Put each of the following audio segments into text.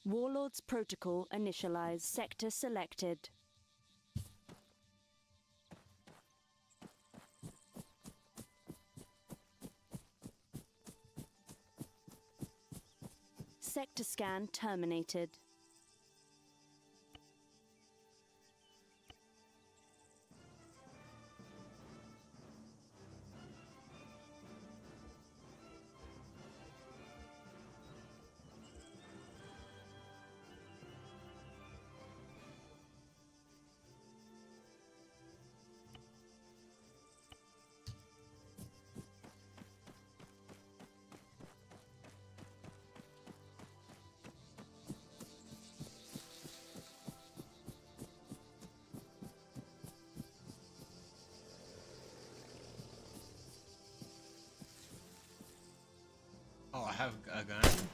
Warlord's protocol initialized. Sector selected. Sector scan terminated. Oh, I have a gun?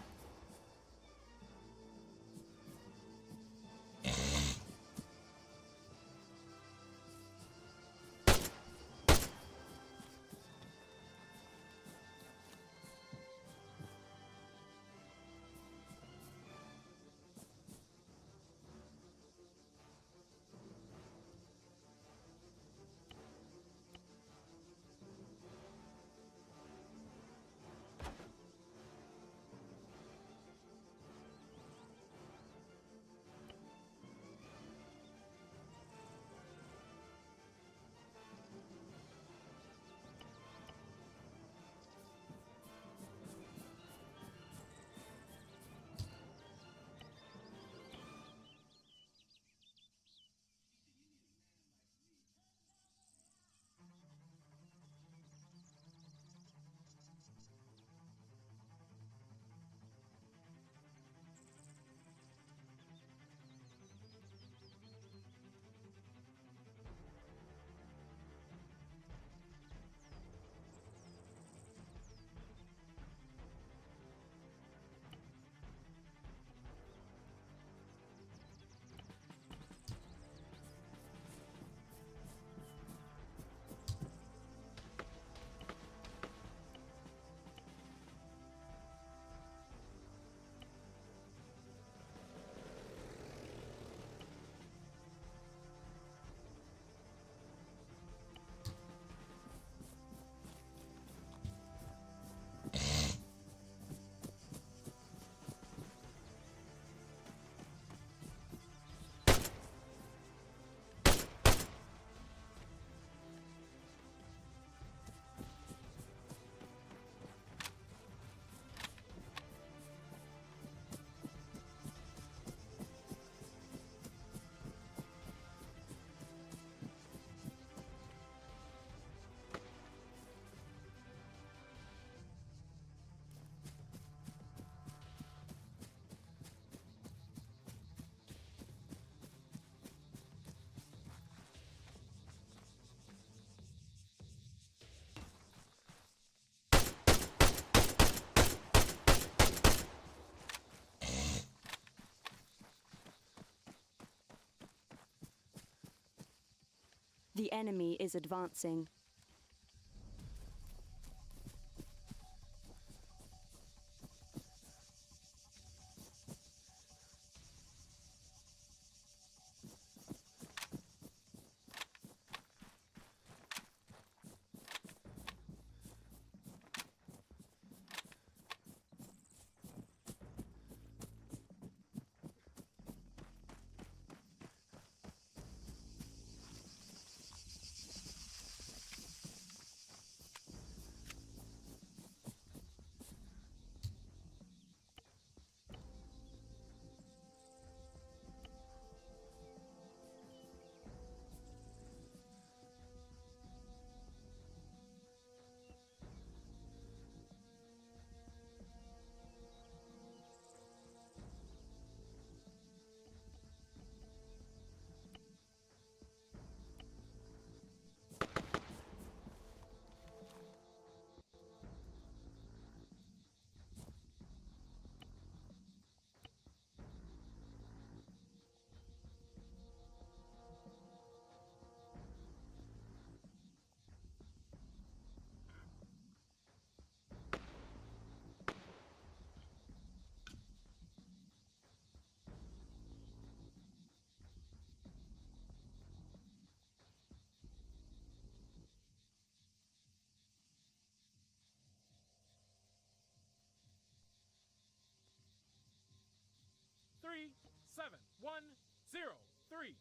The enemy is advancing. 7103.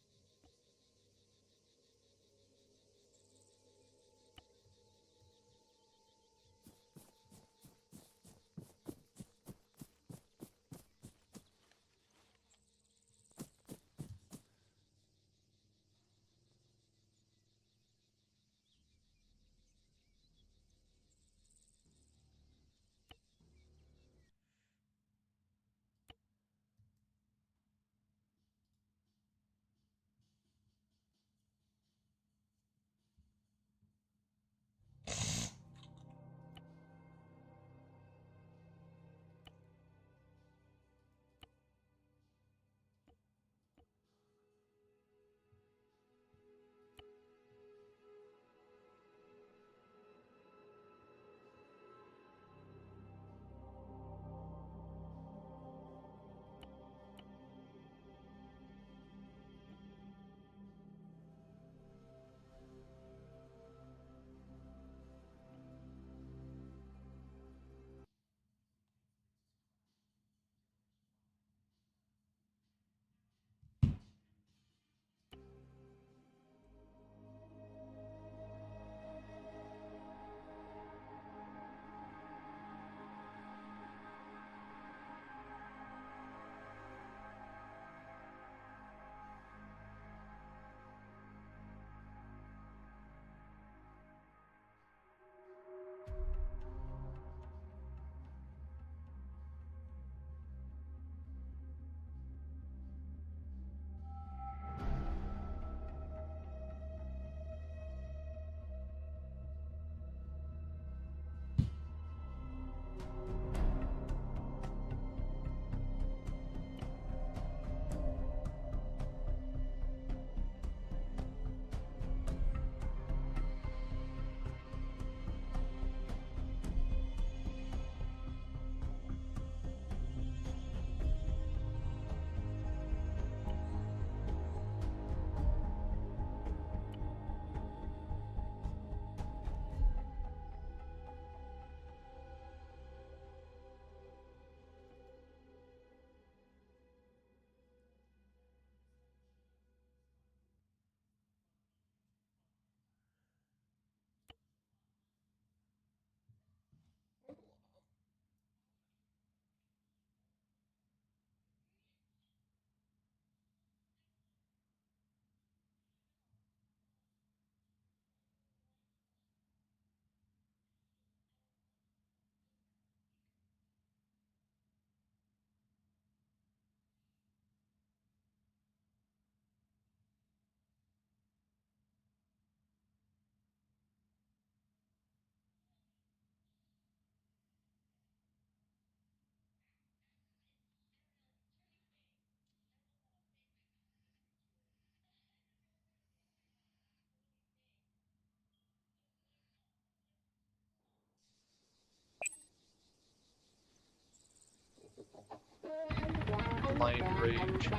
Blind rage.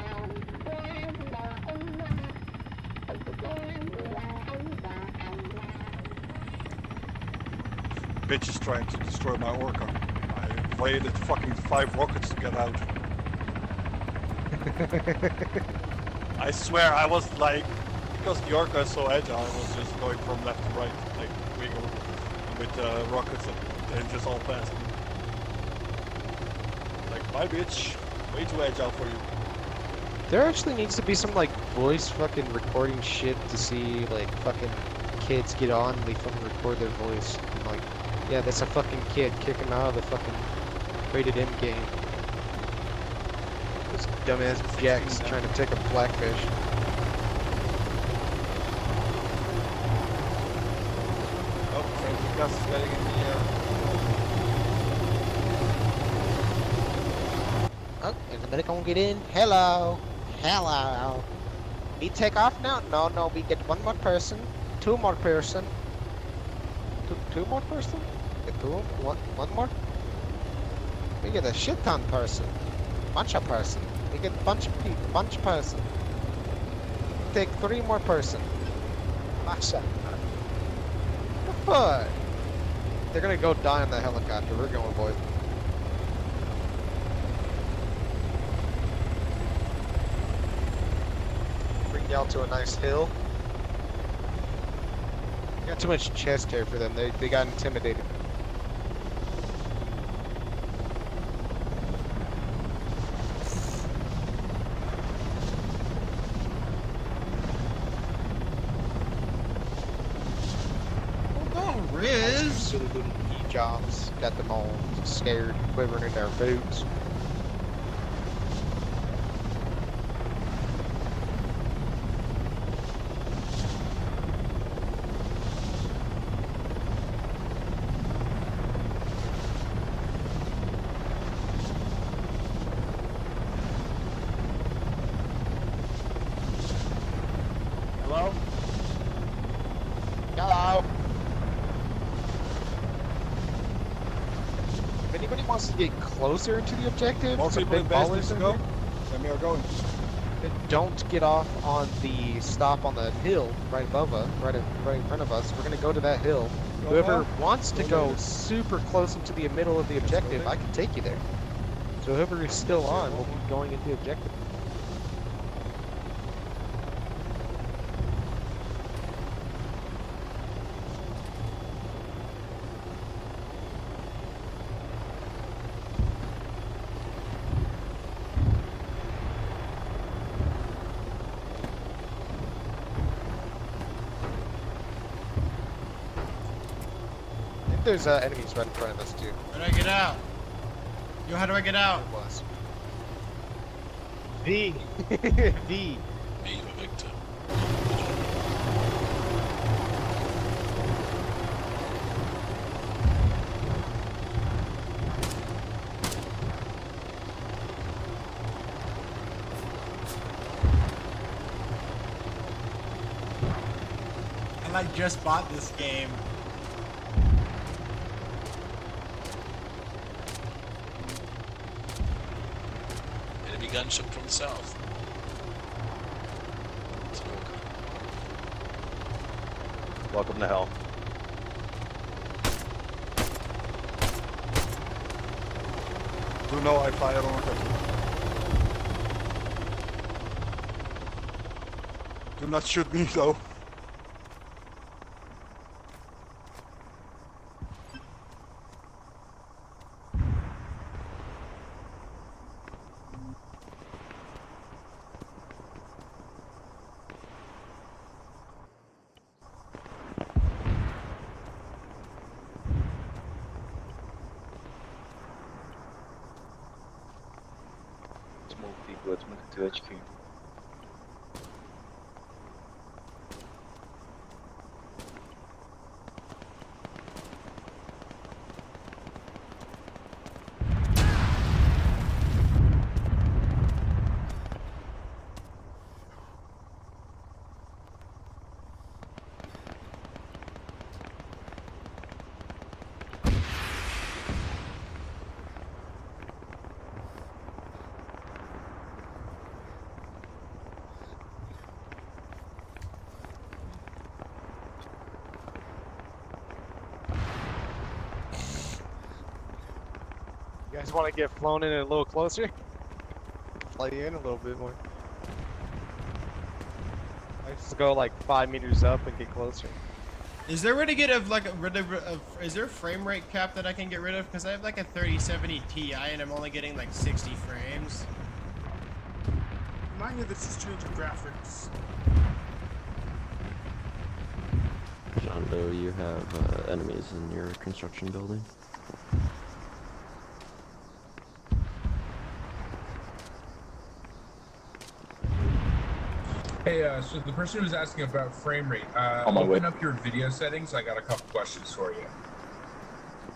Bitch is trying to destroy my orca. I waited fucking 5 rockets to get out. I swear I was like, because the orca is so agile, I was just going from left to right, like wiggle with rockets and just all past me. Like, bye bitch, way too agile for you. There actually needs to be some like voice fucking recording shit to see like fucking kids get on and they fucking record their voice. And like, yeah, that's a fucking kid, kick him out of the fucking rated M game. This dumbass Jack's trying to take a blackfish. Oh, Frankie Gus is getting in the Oh, is anybody gonna get in? Hello! Hello! We take off now? No, no, we get one more person. Two more person. Two more person? Get one more? We get a shit ton person. Bunch of person. We get bunch of people, bunch person. Take 3 more person. Masha. The fuck? They're gonna go die in the helicopter. We're going, boys. y'all to a nice hill. Got too much chest hair for them. They got intimidated. Hold on, Riz. Little jobs got them all scared, quivering in their boots. Hello? Hello. If anybody wants to get closer into the objective, More some people big in base ballers to in go. here, Then we are going. don't get off on the stop on the hill right above us, right in front of us. We're gonna go to that hill. Go Whoever now? wants to Go go later. super close into the middle of the objective, there. I can take you there. So whoever is still on will be going into the objective. I think there's enemies right in front of us too. How do I get out? Yo, how do I get out? It was. V. V. Be the victim. I like just bought this game. Enemy gunship from the south. Welcome to hell. Do know I fire on rocket. Do not shoot me though. Let's move people, let's move to HQ. You guys want to get flown in a little closer? Play in a little bit more. I just go like 5 meters up and get closer. Is there a way to get is there a frame rate cap that I can get rid of? Because I have like a 3070 Ti and I'm only getting like 60 frames. Remind me this is changing graphics. John Doe, you have enemies in your construction building. Hey, so the person who's asking about frame rate, On my way. open up your video settings. I got a couple questions for you.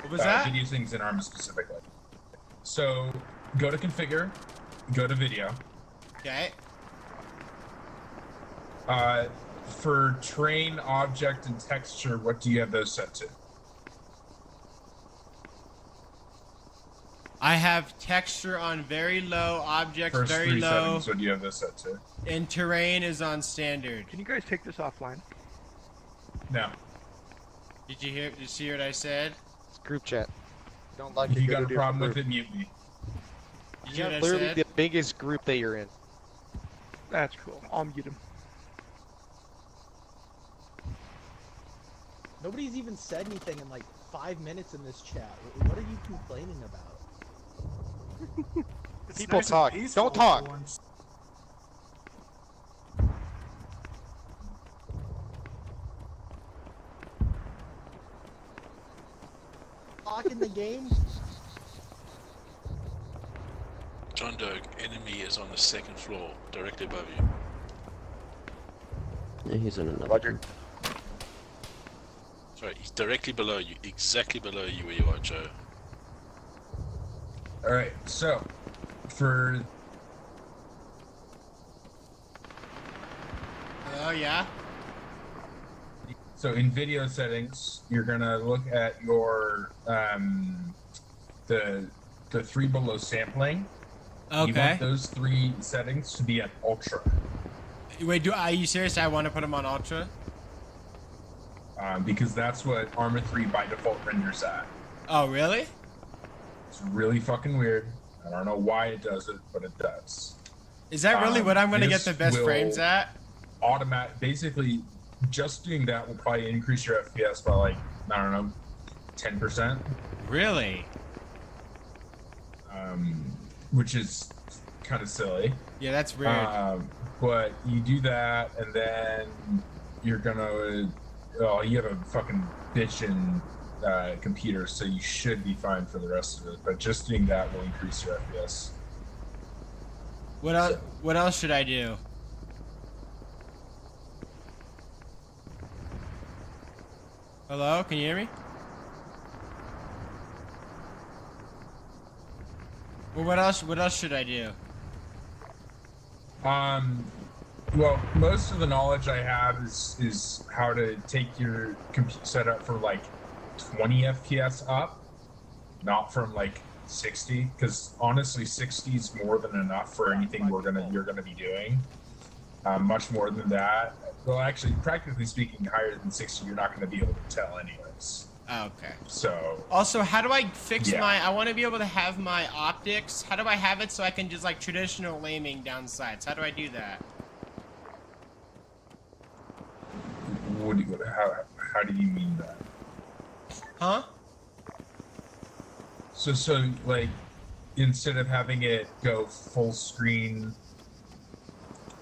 What was that? Video settings in ARMA specifically. So, go to configure, go to video. Okay. For train, object, and texture, what do you have those set to? I have texture on very low, objects First very three low, settings, what do you have those set to? and terrain is on standard. Can you guys take this offline? No. Did you see what I said? It's group chat. Don't like If it, you go got to a different problem with group. it, mute me. Did you hear what I Literally said? the biggest group that you're in. That's cool. I'll mute him. Nobody's even said anything in like 5 minutes in this chat. What are you complaining about? It's People nice and talk. peaceful Don't talk. for once. Talk in the game? John Doe, enemy is on the 2nd floor, directly above you. Yeah, he's in another. Roger. group. Sorry, he's directly below you, exactly below you where you are, Joe. Alright, so for Oh yeah. in video settings, you're gonna look at your the 3 below sampling. You Okay. want those 3 settings to be at ultra. Wait, are you serious? I want to put them on ultra. Because that's what Arma 3 by default renders at. Oh really? It's really fucking weird. I don't know why it does it, but it does. Is that really what I'm gonna get This the best will frames at? Basically, just doing that will probably increase your FPS by like, I don't know, 10%. Really? Which is kind of silly. Yeah, that's weird. But you do that, and then you're gonna. Oh, you have a fucking bitchin' computer, so you should be fine for the rest of it. But just doing that will increase your FPS. What else? What else should I do? Hello, can you hear me? Well, what else? What else should I do? Well, most of the knowledge I have is how to take your computer setup for like 20 FPS up, not from like 60, because honestly 60 is more than enough for anything you're gonna be doing. Much more than that. Well, actually, practically speaking, higher than 60, you're not gonna be able to tell anyways. Okay. So Also, how do I fix Yeah. I want to be able to have my optics. How do I have it so I can just like traditional aiming down sights? How do I do that? how do you mean that? Huh? So like, instead of having it go full screen,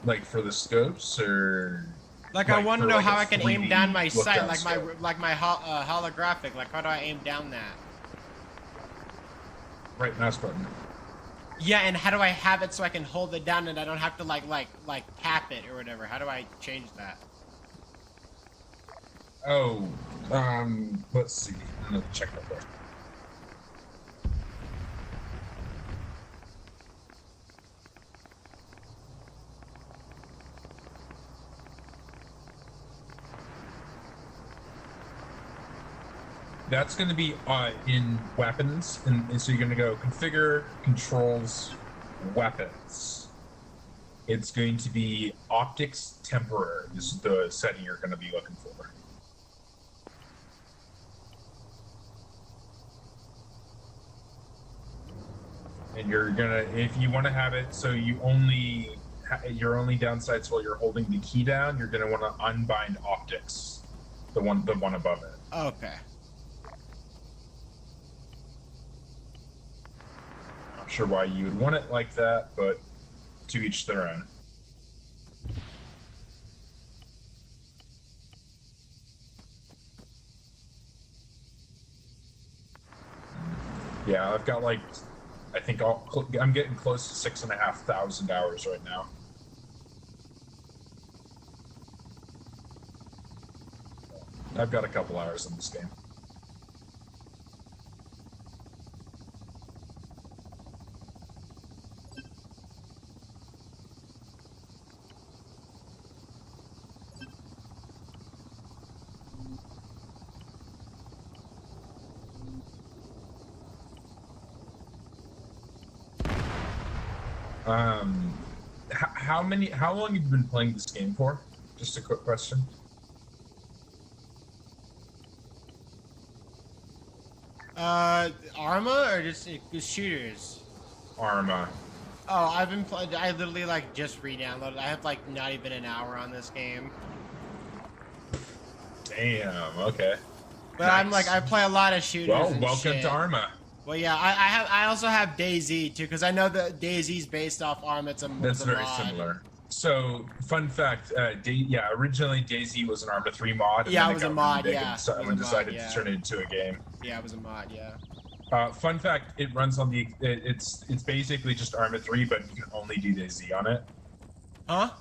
like for the scopes, or Like I want to for, know like, how a I can aim down my 3D sight, look-down like my holographic. Like how do I aim down that? right mouse button. Yeah, and how do I have it so I can hold it down and I don't have to like tap it or whatever? How do I change that? Oh, let's see. I'm gonna check that there. That's going to be in weapons, and so you're going to go configure, controls, weapons. It's going to be optics temporary is the setting you're going to be looking for. And you're gonna, if you want to have it so you only your only downsides while you're holding the key down, you're gonna want to unbind optics, the one above it. Okay. Not sure why you would want it like that, but to each their own. Yeah, I've got like, I think I'm getting close to 6,500 hours right now. I've got a couple hours in this game. How long have you been playing this game for? Just a quick question. Arma or just shooters? Arma. Oh, I've been I literally like just re-downloaded. I have like not even an hour on this game. Damn, okay. But I'm like, I play a lot of shooters. Well, and welcome shit. to Arma. Well, yeah, I also have DayZ too, because I know that DayZ's based off Arma. It's a That's very mod. similar. So, fun fact, originally DayZ was an Arma 3 mod. And Yeah, then it was a got mod, really big yeah. and someone It was a mod, decided yeah. to turn it into a game. Yeah, it was a mod. Yeah. Fun fact, it runs on the, it's basically just Arma 3, but you can only do DayZ on it. Huh?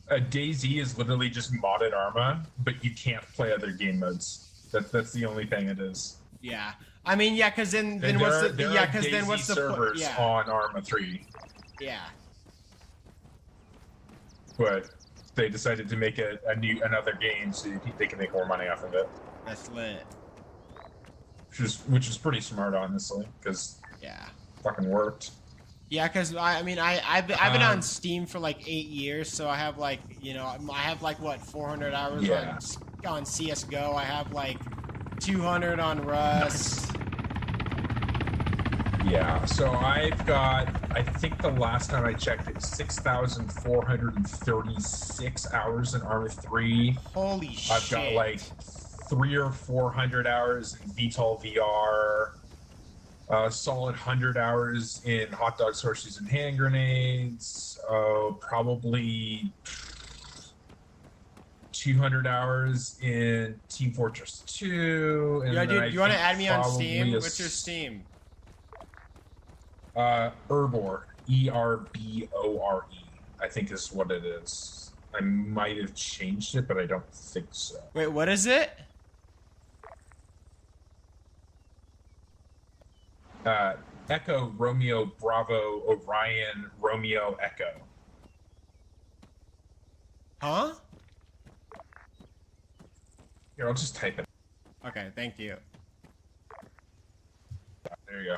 DayZ is literally just modded Arma, but you can't play other game modes. That's the only thing it is. Yeah. I mean, yeah, because then And what's the there yeah? are Because then DayZ what's the servers yeah on Arma 3, yeah. but they decided to make another game so they can make more money off of it, That's lit. which is pretty smart, honestly, because Yeah. fucking worked. Yeah, because I've been on Steam for like 8 years, so I have like I have like what 400 hours Yeah. on CS:GO. I have like 200 on Rust. Yeah, so I've got, I think the last time I checked, it's 6,436 hours in Arma 3. Holy shit! I've got like 300 or 400 hours in VTOL VR, a solid 100 hours in hot dogs, horseshoes, and hand grenades, probably 200 hours in Team Fortress 2. And Yeah, then dude, you want to add me on probably Steam? a What's your Steam? Erbor, E-R-B-O-R-E, I think is what it is. I might have changed it, but I don't think so. Wait, what is it? Echo, Romeo, Bravo, Orion, Romeo, Echo. Huh? Here, I'll just type it. Okay, thank you. There you go.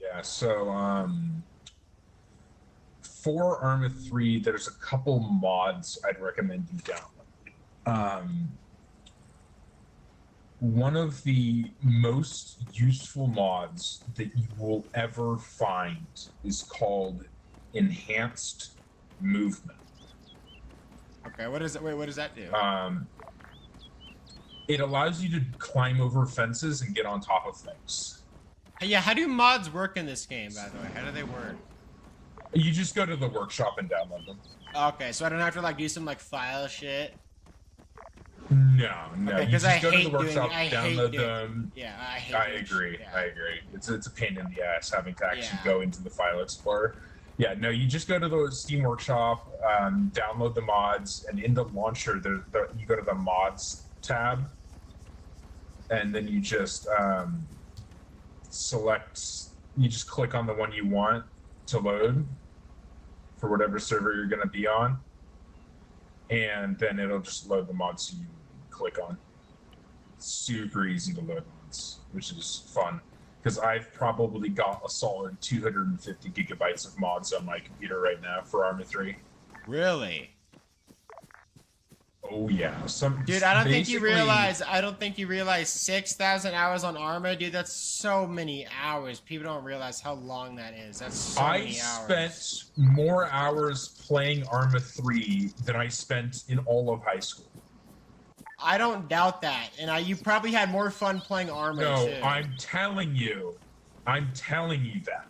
Yeah, so for Arma 3, there's a couple mods I'd recommend you download. One of the most useful mods that you will ever find is called Enhanced Movement. Okay, what is it? Wait, what does that do? It allows you to climb over fences and get on top of things. Yeah, how do mods work in this game, by the way? How do they work? You just go to the workshop and download them. Okay, so I don't have to like do some like file shit. No, Okay, you 'cause just I go to hate the doing- workshop, I hate download doing- them. Yeah, I hate. I doing agree. shit, I agree. It's a pain in the ass having to actually Yeah. go into the file explorer. Yeah, no, you just go to the Steam Workshop, download the mods, and in the launcher, you go to the mods tab, and then you just you just click on the one you want to load for whatever server you're going to be on, and then it'll just load the mods you click on. Super easy to load mods, which is fun. Because I've probably got a solid 250 gigabytes of mods on my computer right now for Arma 3. Really? Oh yeah, Dude, I don't think you basically- realize 6,000 hours on Arma, dude. That's so many hours. People don't realize how long that is. That's so I many hours. spent more hours playing Arma 3 than I spent in all of high school. I don't doubt that, and you probably had more fun playing Arma No, too. I'm telling you that.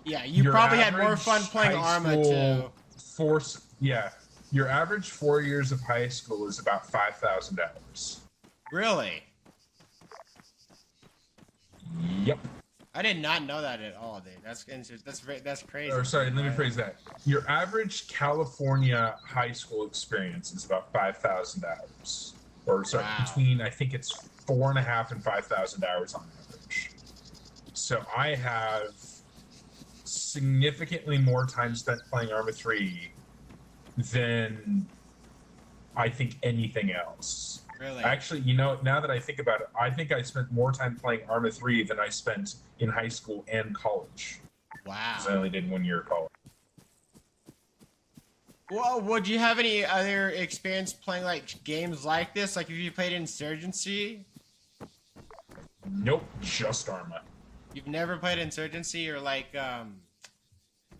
Yeah, you Your probably had more average fun playing high Arma school too. Your average 4 years of high school is about 5,000 hours. Really? Yep. I did not know that at all, dude. That's crazy. Or sorry, let me Right. phrase that. Your average California high school experience is about 5,000 hours. Or sorry, Wow. between, I think it's 4.5 and 5,000 hours on average. So I have significantly more time spent playing Arma 3 than I think anything else. Really? Actually, now that I think about it, I think I spent more time playing Arma 3 than I spent in high school and college. Wow. Because I only did 1 year of college. Well, would you have any other experience playing like games like this? Like if you played Insurgency? Nope, just Arma. You've never played Insurgency or like I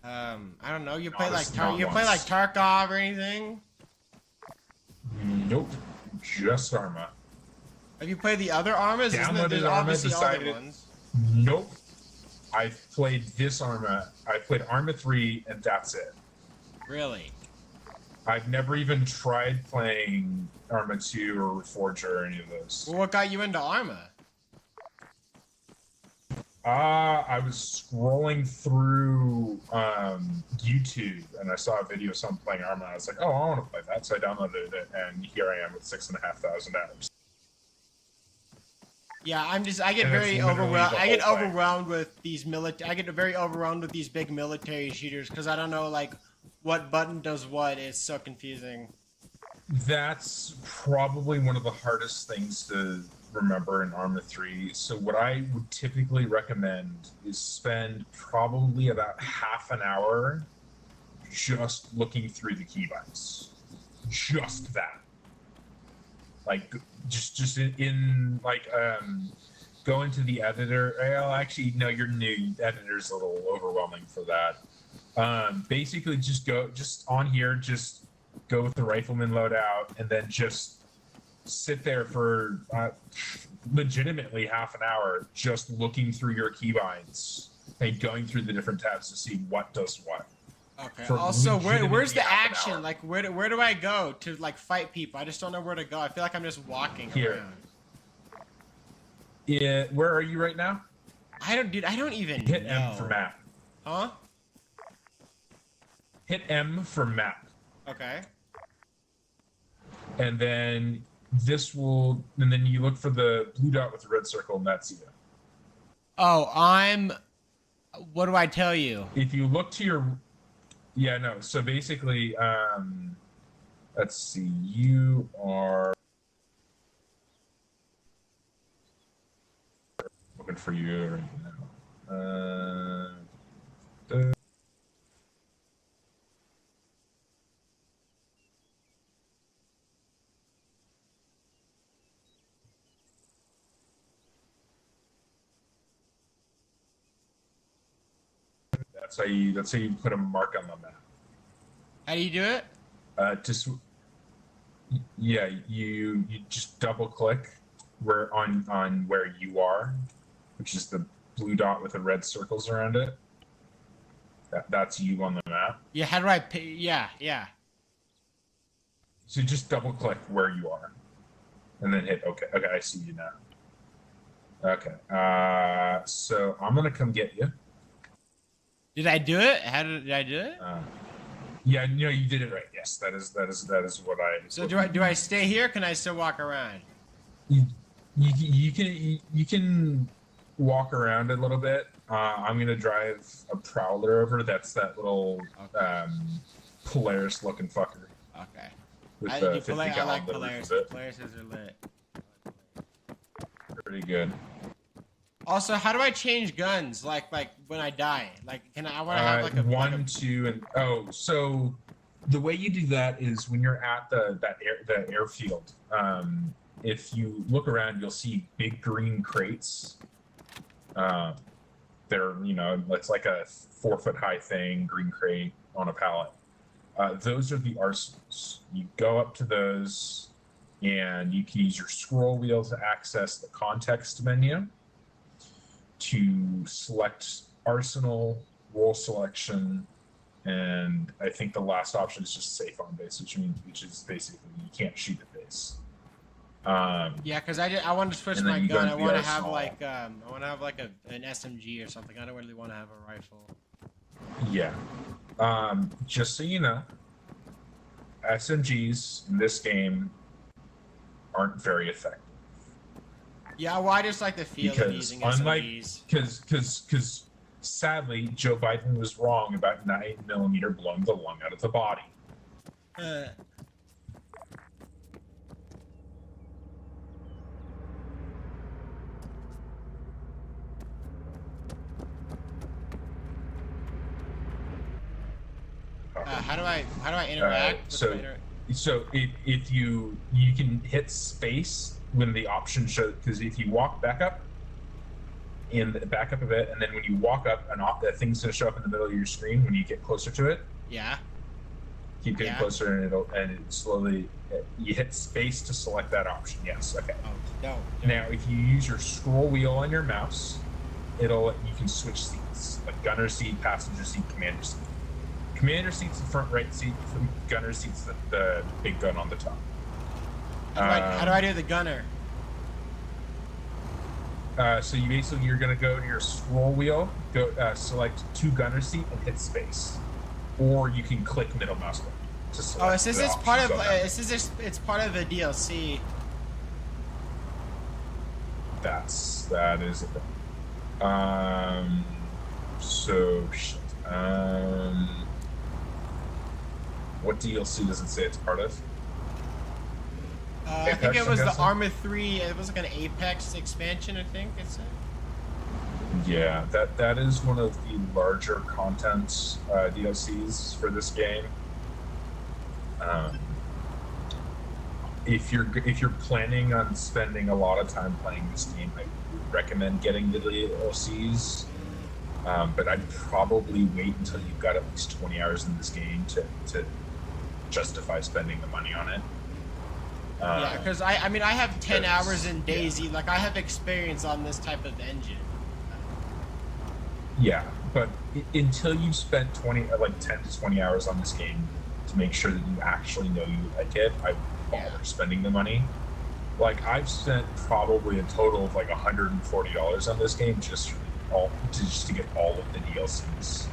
don't know. You Not play a- like not you play like once. Tarkov or anything? Nope, just Arma. Have you played the other Armas? Isn't there, Downloaded there's Arma, obviously other decided- ones. Nope. I've played this Arma. I played Arma 3, and that's it. Really? I've never even tried playing Arma 2 or Reforger or any of those. Well, what got you into Arma? I was scrolling through YouTube and I saw a video of someone playing Arma. And I was like, oh, I want to play that. So I downloaded it, and here I am with 6,500 hours. Yeah, I get And it's very literally overwhelmed. the I get whole thing. overwhelmed with these I get very overwhelmed with these big military shooters because I don't know like what button does what. It's so confusing. That's probably one of the hardest things to remember in Arma 3. So what I would typically recommend is spend probably about half an hour just looking through the keybinds. Just that. Like just in like go into the editor. Well, actually no, you're new. The editor's a little overwhelming for that. Basically just on here, just go with the rifleman loadout, and then just sit there for legitimately half an hour just looking through your keybinds and going through the different tabs to see what does what. Okay. For Also, where's legitimately the half an action? hour. Like, where do I go to like fight people? I just don't know where to go. I feel like I'm just walking Here. around. Yeah, where are you right now? I don't even Hit know. M for map. Huh? Hit M for map. Okay. And then and then you look for the blue dot with the red circle, and that's you. Oh, what do I tell you? If you look to your, so basically, let's see, you are looking for you right now. That's how you put a mark on the map. How do you do it? You just double click on where you are, which is the blue dot with the red circles around it. That's you on the map. Yeah. How do I? Yeah. So just double click where you are, and then hit OK. Okay, I see you now. Okay. So I'm gonna come get you. Did I do it? How did I do it? Yeah, no, you did it right. Yes, that is what I. So do I stay here? Can I still walk around? You can walk around a little bit. I'm gonna drive a Prowler over. That's that little Polaris looking fucker. Okay. With I the like 50 gallon Polaris. liver. Polarises are lit. Pretty good. Also, how do I change guns? Like when I die? Like, I want to have like a one, two, and so the way you do that is when you're at the airfield. If you look around, you'll see big green crates. They're it's like a 4-foot high thing, green crate on a pallet. Those are the arsenals. You go up to those, and you can use your scroll wheel to access the context menu to select arsenal, role selection, and I think the last option is just safe on base, which is basically you can't shoot at base. Yeah, because I want to switch And then my you go gun. into I the want to have arsenal. an SMG or something. I don't really want to have a rifle. Yeah. Just so you know, SMGs in this game aren't very effective. Yeah, well, I just like the feel of Because using unlike, SMGs. because sadly, Joe Biden was wrong about 9mm blowing the lung out of the body. How do I interact? with so- my inter- So if you can hit space when the option shows, because if you walk back up back up a bit, and then when you walk up, that thing's gonna show up in the middle of your screen when you get closer to it. Yeah. Keep getting Yeah. closer, and it slowly you hit space to select that option. Yes. Okay. Oh no. Now, if you use your scroll wheel on your mouse, you can switch seats, like gunner seat, passenger seat, commander seat. Commander seat's the front right seat. Gunner seat's the big gun on the top. How do I do the gunner? So you're gonna go to your scroll wheel, select 2 gunner seat, and hit space, or you can click middle mouse button to select. Oh, it says the it's part of. options on that. It says it's part of the DLC. That is a thing. So shit. What DLC does it say it's part of? I think Apex, it was I'm the guessing? Arma 3. It was like an Apex expansion. I think it said. Yeah, that is one of the larger content DLCs for this game. If you're planning on spending a lot of time playing this game, I would recommend getting the DLCs. But I'd probably wait until you've got at least 20 hours in this game to justify spending the money on it. Yeah, because I mean I have 10 because- hours in DayZ. yeah. Like I have experience on this type of engine. Yeah, but until you've spent 10 to 20 hours on this game to make sure that you actually know you like it, I bother spending the money. Like I've spent probably a total of like $140 on this game just to get all of the DLCs.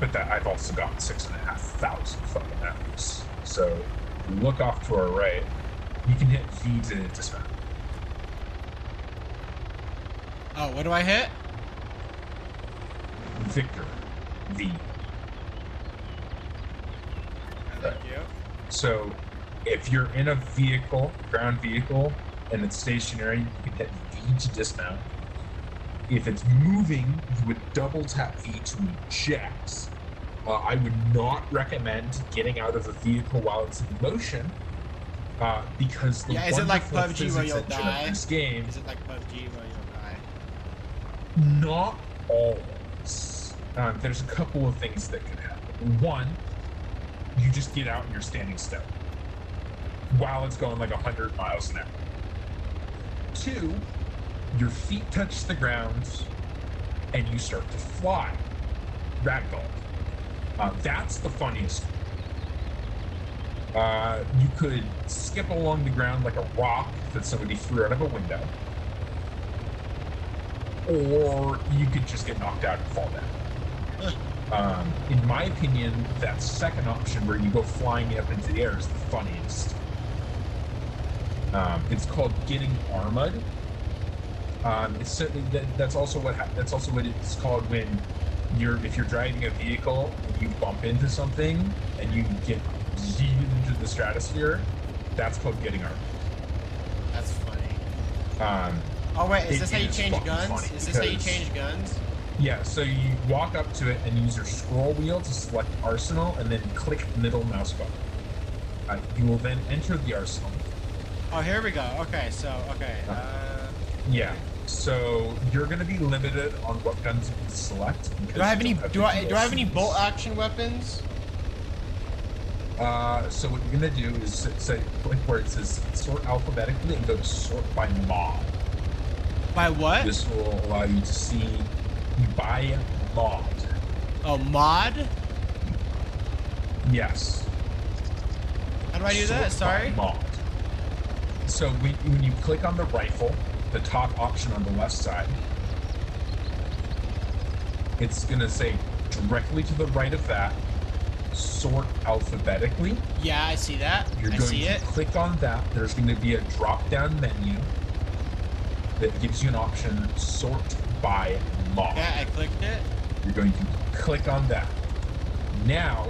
But that I've also gotten 6,500 fucking hours. So if you look off to our right, you can hit V to dismount. Oh, what do I hit? Victor, V. Thank you. So if you're in a vehicle, ground vehicle, and it's stationary, you can hit V to dismount. If it's moving, you would double tap V to eject. I would not recommend getting out of a vehicle while it's in motion, because the Yeah, is it like wonderful PUBG where physics you'll engine of die? this game, Is it like PUBG where you'll die? not always. There's a couple of things that could happen. One, you just get out and you're standing still while it's going like 100 miles an hour. Two, your feet touch the ground and you start to fly. Ragdoll. That's the funniest. You could skip along the ground like a rock that somebody threw out of a window. Or you could just get knocked out and fall down. In my opinion, that second option where you go flying up into the air is the funniest. It's called getting armored. That's also what it's called when if you're driving a vehicle and you bump into something and you get yeeted into the stratosphere. That's called getting armored. That's funny. Oh wait, is this how you change guns? funny Is this how you because- change guns? Yeah, so you walk up to it and use your scroll wheel to select arsenal and then click middle mouse button. You will then enter the arsenal. Oh, here we go. Okay, okay. Yeah, so you're going to be limited on what guns you can select. Do I have any? Do I have any DLCs. bolt action weapons? So what you're going to do is say click where it says sort alphabetically and go to sort by mod. By what? This will allow you to see by mod. Oh, mod? Yes. How do I do that? Sort Sorry. by mod. So when you click on the rifle, the top option on the left side, it's gonna say directly to the right of that, sort alphabetically. Yeah, I see that. You're I going see to it. click on that. There's going to be a drop-down menu that gives you an option, sort by mod. Yeah, I clicked it. You're going to click on that. Now,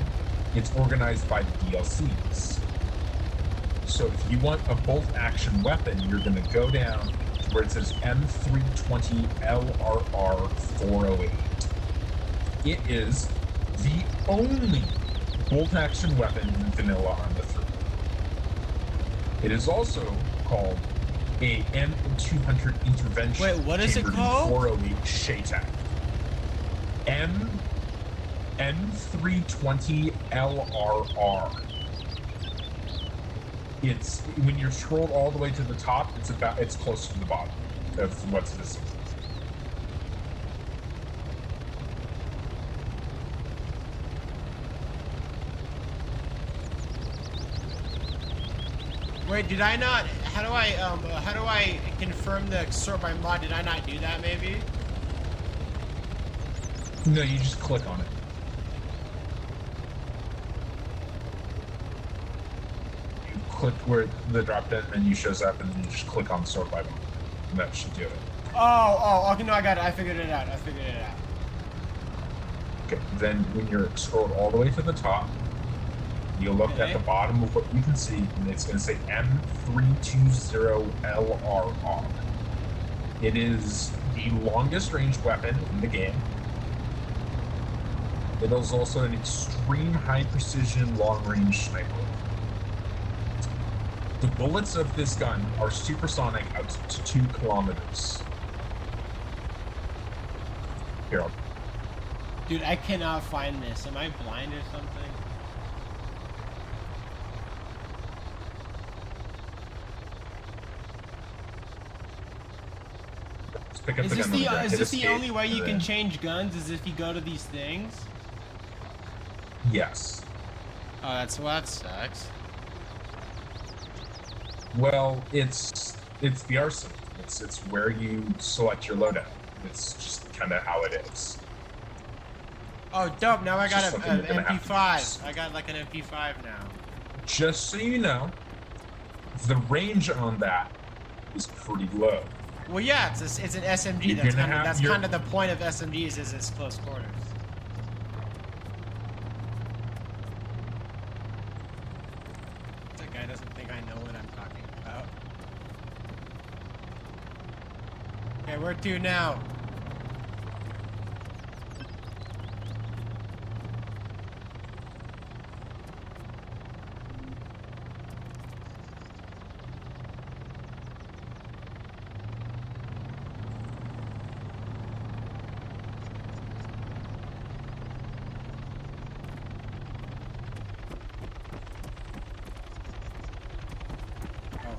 it's organized by the DLCs. So if you want a bolt-action weapon, you're going to go down to where it says M320 LRR 408. it is the only bolt-action weapon in vanilla Arma 3. It is also called a M200 intervention. Wait, what is it chambered in called? 408 Shaytak. M320 LRR. It's when you're scrolled all the way to the top, it's close to the bottom of what's this. Wait, did I not? How do I confirm the sort by mod? Did I not do that? Maybe. No, you just click on it. You click where the drop-down menu shows up, and then you just click on sort by mod, and that should do it. Oh, okay, no, I got it. I figured it out. Okay, then when you're scrolled all the way to the top, you look at the bottom of what you can see, and it's going to say M320LRR. It is the longest range weapon in the game. It is also an extreme high precision long range sniper. The bullets of this gun are supersonic out to 2 kilometers. Here, Dude, I cannot find this. Am I blind or something? pick up the gun. Is this the only way you can change guns? Is if you go to these things? Yes. Oh, that sucks. Well, it's the arsenal. It's where you select your loadout. It's just kind of how it is. Oh, dope! Now I got an MP5. I got like an MP5 now. Just so you know, the range on that is pretty low. Well, yeah, it's an SMG. That's kind of the point of SMGs is it's close quarters. That guy doesn't think I know what I'm talking about. Okay, where to now?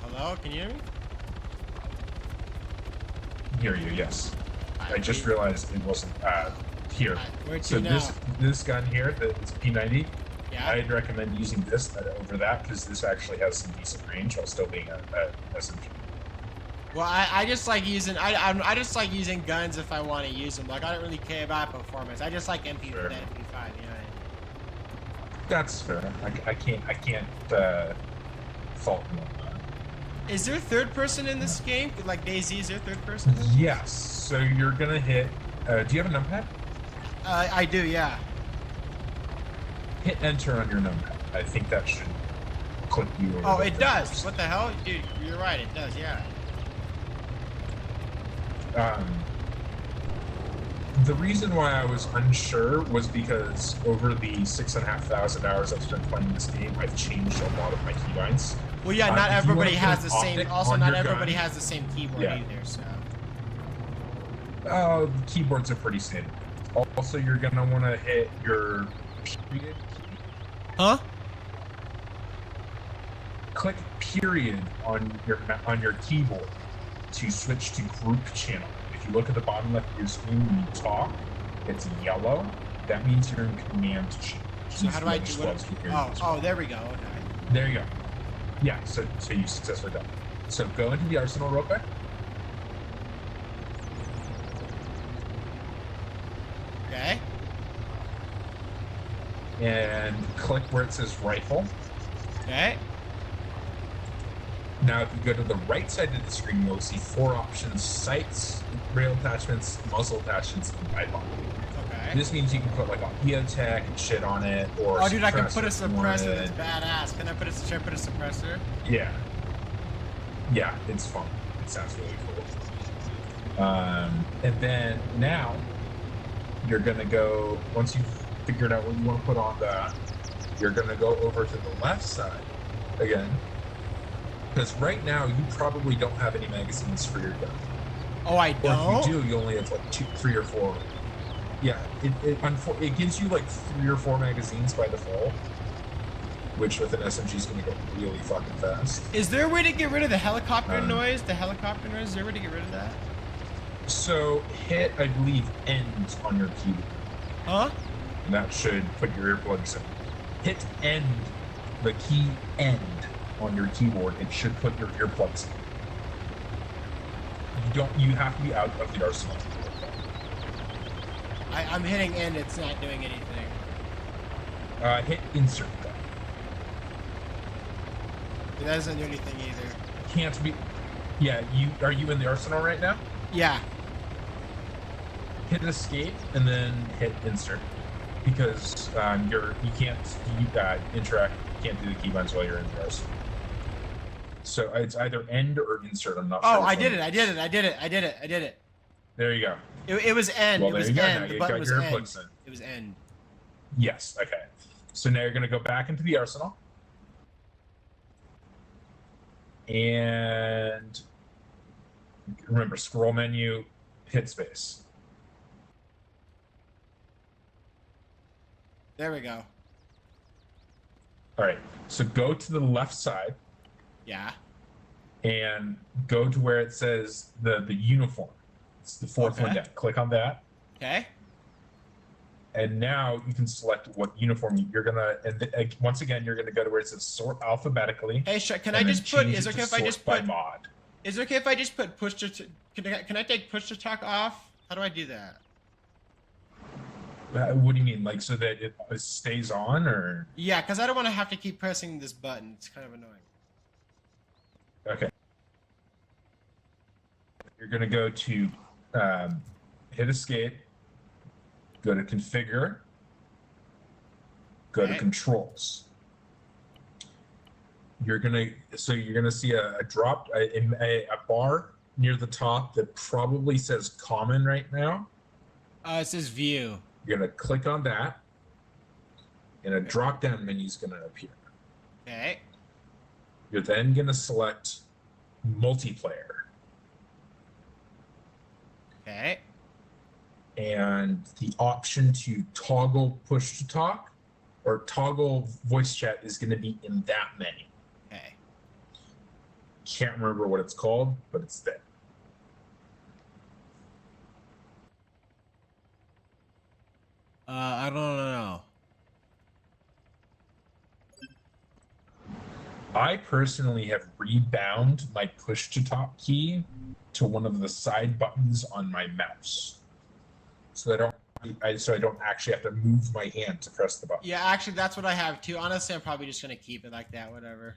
Hello, can you hear me? Hear you, yes. I just realized it wasn't here. Where to So now? this gun here, it's P90. Yeah. I'd recommend using this over that because this actually has some decent range while still being a SMG. Well, I just like using I just like using guns if I want to use them. Like I don't really care about performance. I just like MP5. Sure. You know what I mean? That's fair. I can't fault you on that. Is there third person in this game? Like DayZ, is there third person? Yes. So you're gonna hit. Do you have a numpad? I do, yeah. Hit enter on your numpad. I think that should click you over. Oh, the it does. first. What the hell, dude? You're right. It does, yeah. The reason why I was unsure was because over the 6,500 hours I've spent playing this game, I've changed a lot of my keybinds. Well, yeah. Not if you everybody wanna has put the an same. optic Also, on not your everybody gun- has the same keyboard Yeah. either. So. The keyboards are pretty standard. Also, you're gonna want to hit your period. Huh? Click period on your keyboard to switch to group channel. If you look at the bottom left of your screen when you talk, it's yellow. That means you're in command channel. So how do I do what? Oh, there we go. Okay. There you go. Yeah, so you successfully done. So go into the arsenal real quick. Okay. And click where it says rifle. Okay. Now, if you go to the right side of the screen, you'll see 4 options: sights, rail attachments, muzzle attachments, and bipod. Okay. This means you can put like a biotech and shit on it, or Oh, dude, I can put a if you suppressor. wanted. That's badass. Can I put a? Should I put a suppressor? Yeah. Yeah, it's fun. It sounds really cool. And then now you're gonna go, once you've figured out what you want to put on that, you're gonna go over to the left side again. Because right now, you probably don't have any magazines for your gun. Oh, I Or don't? if you do, you only have like 2, 3, or 4. Yeah, it gives you like 3 or 4 magazines by default, which with an SMG is going to go really fucking fast. Is there a way to get rid of the helicopter noise? The helicopter noise? Is there a way to get rid of that? So hit, I believe, end on your keyboard. Huh? And that should put your earplugs in. Hit end, the key end on your keyboard. It should put your earplugs in. You have to be out of the arsenal. I'm hitting end, it's not doing anything. Hit insert then. It doesn't do anything either. Can't be. Yeah, are you in the arsenal right now? Yeah. Hit escape and then hit insert because you can't interact. You can't do the keybinds while you're in the arsenal. So it's either end or insert. I'm not sure. Oh, I did it. There you go. It was end. Well, it was there you go. Now end. The you button got was your end. earplugs in. It was end. Yes. Okay. So now you're going to go back into the arsenal. And remember, scroll menu, hit space. There we go. All right. So go to the left side Yeah. and go to where it says the uniform. It's the fourth one Okay. down. Click on that. Okay. And now you can select what uniform you're gonna. And once again, you're gonna go to where it says sort alphabetically. Hey, can I and then just put? change Is it it to okay if I sort just by put? mod? Is it okay if I just put push to? Can I take push to talk off? How do I do that? What do you mean, like so that it stays on, or? Yeah, because I don't want to have to keep pressing this button. It's kind of annoying. Okay. You're gonna go to hit escape. Go to configure. Go to Okay. controls. You're gonna see a drop a bar near the top that probably says common right now. It says view. You're gonna click on that, and a drop down menu is gonna appear. Okay. You're then gonna select multiplayer, Okay. and the option to toggle push to talk or toggle voice chat is gonna be in that menu. Okay. Can't remember what it's called, but it's there. I don't know. I personally have rebound my push to talk key to one of the side buttons on my mouse, so I don't actually have to move my hand to press the button. Yeah, actually, that's what I have too. Honestly, I'm probably just gonna keep it like that. Whatever.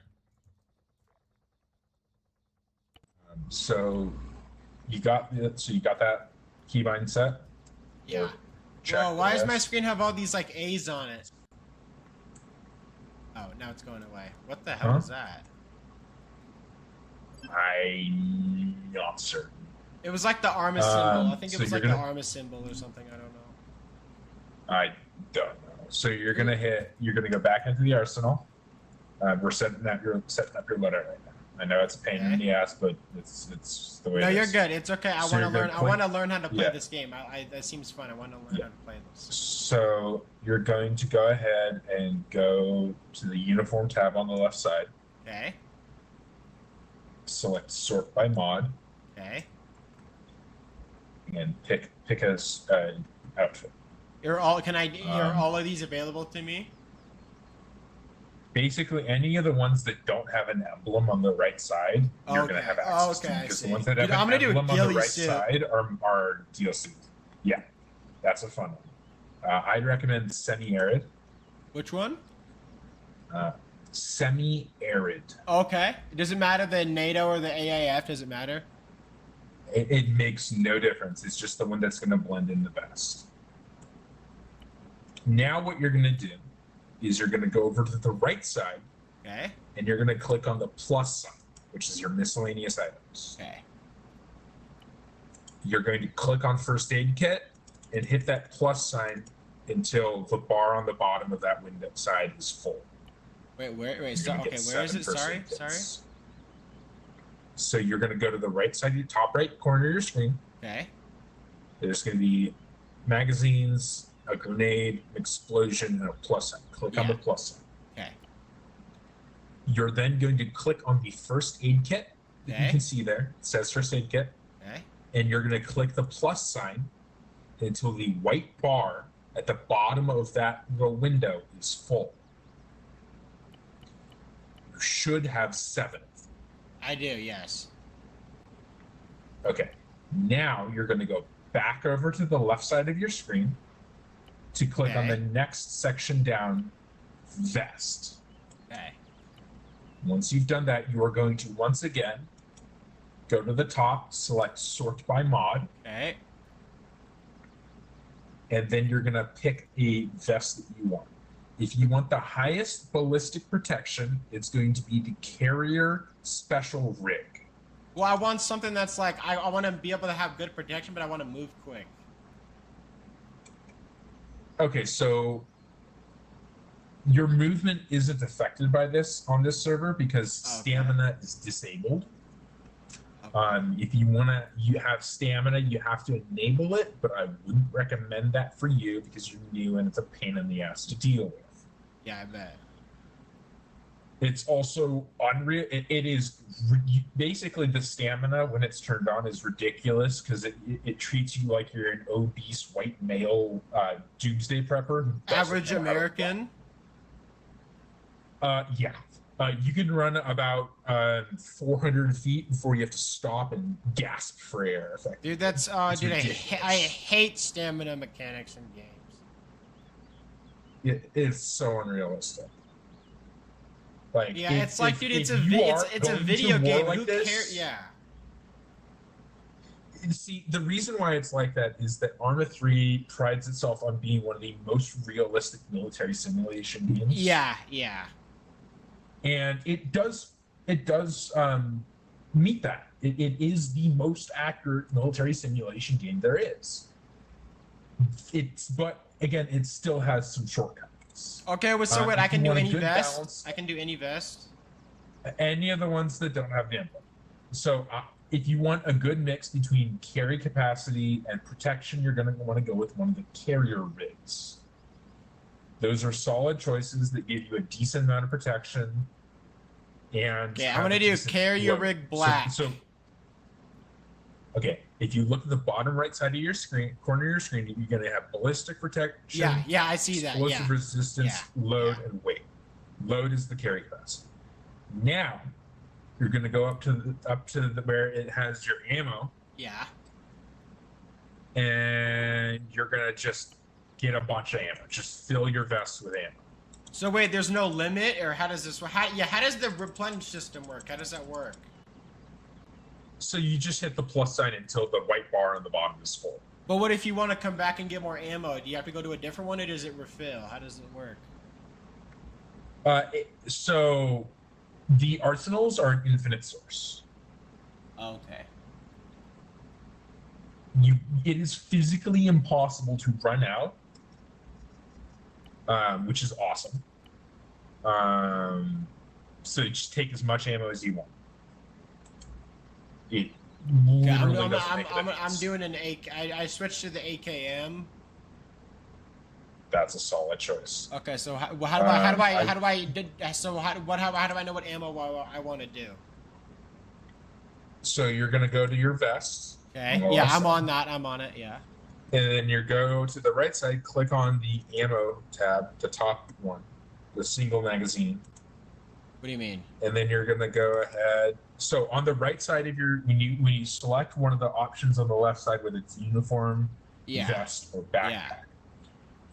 So you got that keybind set. Yeah. Check Whoa, why does yes. my screen have all these like A's on it? Oh, now it's going away. What the hell Huh? is that? I'm not certain. It was like the Arma symbol. I think it so was you're like the gonna- Arma symbol or something. I don't know. I don't know. So you're gonna go back into the arsenal. We're setting up your loadout right now. I know it's a pain in the ass, but it's the way. No, it you're is. good. It's okay. I So want to you're learn. gonna I click- want to learn how to play Yeah. this game. That seems fun. I want to learn how to play this. So you're going to go ahead and go to the uniform tab on the left side. Okay. Select sort by mod Okay. and pick a outfit. Are all of these available to me? Basically, any of the ones that don't have an emblem on the right side, you're going to have access Okay, I to. Because the see. ones that have Dude, I'm an gonna do a emblem on the ghillie right suit. side are DLC. Yeah, that's a fun one. I'd recommend semi-arid. Which one? Semi-arid. Okay. Does it matter the NATO or the AIF? Does it matter? It makes no difference. It's just the one that's going to blend in the best. Now what you're going to do is you're going to go over to the right side Okay. and you're going to click on the plus sign, which is your miscellaneous items. Okay. You're going to click on first aid kit and hit that plus sign until the bar on the bottom of that window side is full. Wait, where? Wait, You're so, gonna okay, get where is 7 it? first Sorry, aid sorry. kits. So you're gonna go to the right side, your top right corner of your screen. Okay. There's gonna be magazines, a grenade, an explosion, and a plus sign. Click on the plus sign. Okay. You're then going to click on the first aid kit that you Okay. can see there. It says first aid kit. Okay. And you're going to click the plus sign until the white bar at the bottom of that little window is full. You should have 7. I do. Yes. Okay. Now you're going to go back over to the left side of your screen to click on the Okay. next section down, vest. Okay. Once you've done that, you are going to once again go to the top, select sort by mod, Okay. and then you're going to pick a vest that you want. If you want the highest ballistic protection, it's going to be the carrier special rig. Well, I want something that's like I want to be able to have good protection, but I want to move quick. Okay, so your movement isn't affected by this on this server because Okay. stamina is disabled. Okay. If you have stamina, you have to enable it, but I wouldn't recommend that for you because you're new and it's a pain in the ass to deal with. Yeah, I bet. It's also unreal. It is basically the stamina when it's turned on is ridiculous because it treats you like you're an obese white male doomsday prepper. Who doesn't Average know how to American. yeah. You can run about 400 feet before you have to stop and gasp for air. Effectively. Dude, that's It's dude. ridiculous. I hate stamina mechanics in games. It's so unrealistic. Like Yeah, if- it's like, if- dude, if it's a you are it's a going to video war game. like Who this- cares? Yeah. See, the reason why it's like that is that Arma 3 prides itself on being one of the most realistic military simulation games. Yeah, yeah. And it does meet that. It is the most accurate military simulation game there is. But again, it still has some shortcuts. Okay, well, so wait, If I can you do want a any good vest. balance- I can do any vest. Any of the ones that don't have the emblem. So if you want a good mix between carry capacity and protection, you're going to want to go with one of the carrier rigs. Those are solid choices that give you a decent amount of protection. And Okay, I'm have gonna a do decent carrier load. rig black. So, okay, if you look at the bottom right side of your screen, corner of your screen, you're going to have ballistic protection. Yeah, yeah, I see that. Explosive Yeah. resistance, Yeah. load, Yeah. and weight. Load is the carry capacity. Now, you're going to go up to where it has your ammo, Yeah. and you're going to just get a bunch of ammo. Just fill your vest with ammo. So wait, there's no limit, or how does this? How does the replenish system work? How does that work? So you just hit the plus sign until the white bar on the bottom is full. But what if you want to come back and get more ammo? Do you have to go to a different one, or does it refill? How does it work? So the arsenals are an infinite source. Okay. It is physically impossible to run out, which is awesome. So you just take as much ammo as you want. It Okay, literally doesn't make any I'm sense. doing an AK. I switched to the AKM. That's a solid choice. Okay, so how do I know what ammo I want to do? So you're gonna go to your vest. Okay. Well, Yeah, I'm awesome. on that. I'm on it. Yeah. And then you go to the right side, click on the ammo tab, the top one, the single magazine. What do you mean? And then you're gonna go ahead. So on the right side of your, when you select one of the options on the left side, whether it's uniform, Yeah. vest, or backpack, Yeah.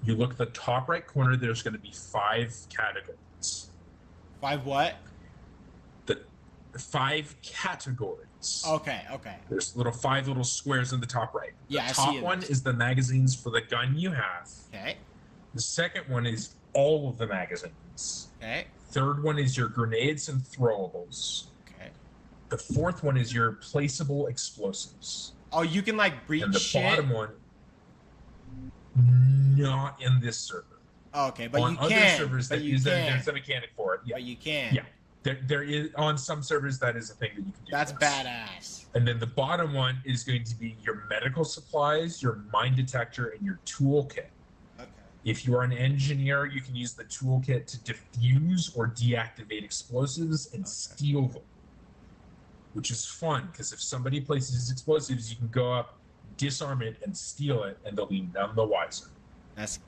you look at the top right corner. There's going to be 5 categories. 5 what? The 5 categories. Okay. Okay. There's 5 little squares in the top right. Yeah, I The see top it. one is the magazines for the gun you have. Okay. The second one is all of the magazines. Okay. Third one is your grenades and throwables. Okay. The fourth one is your placeable explosives. Oh, you can like breach And the shit. bottom one, Not in this server. Okay, but On you other can. servers, But that you is can. there's a mechanic for it. Yeah. But you can. Yeah. There is on some servers that is a thing that you can do. That's this. badass. And then the bottom one is going to be your medical supplies, your mine detector, and your toolkit. Okay. If you are an engineer, you can use the toolkit to defuse or deactivate explosives and steal them, which is fun because if somebody places explosives, you can go up, disarm it, and steal it, and they'll be none the wiser.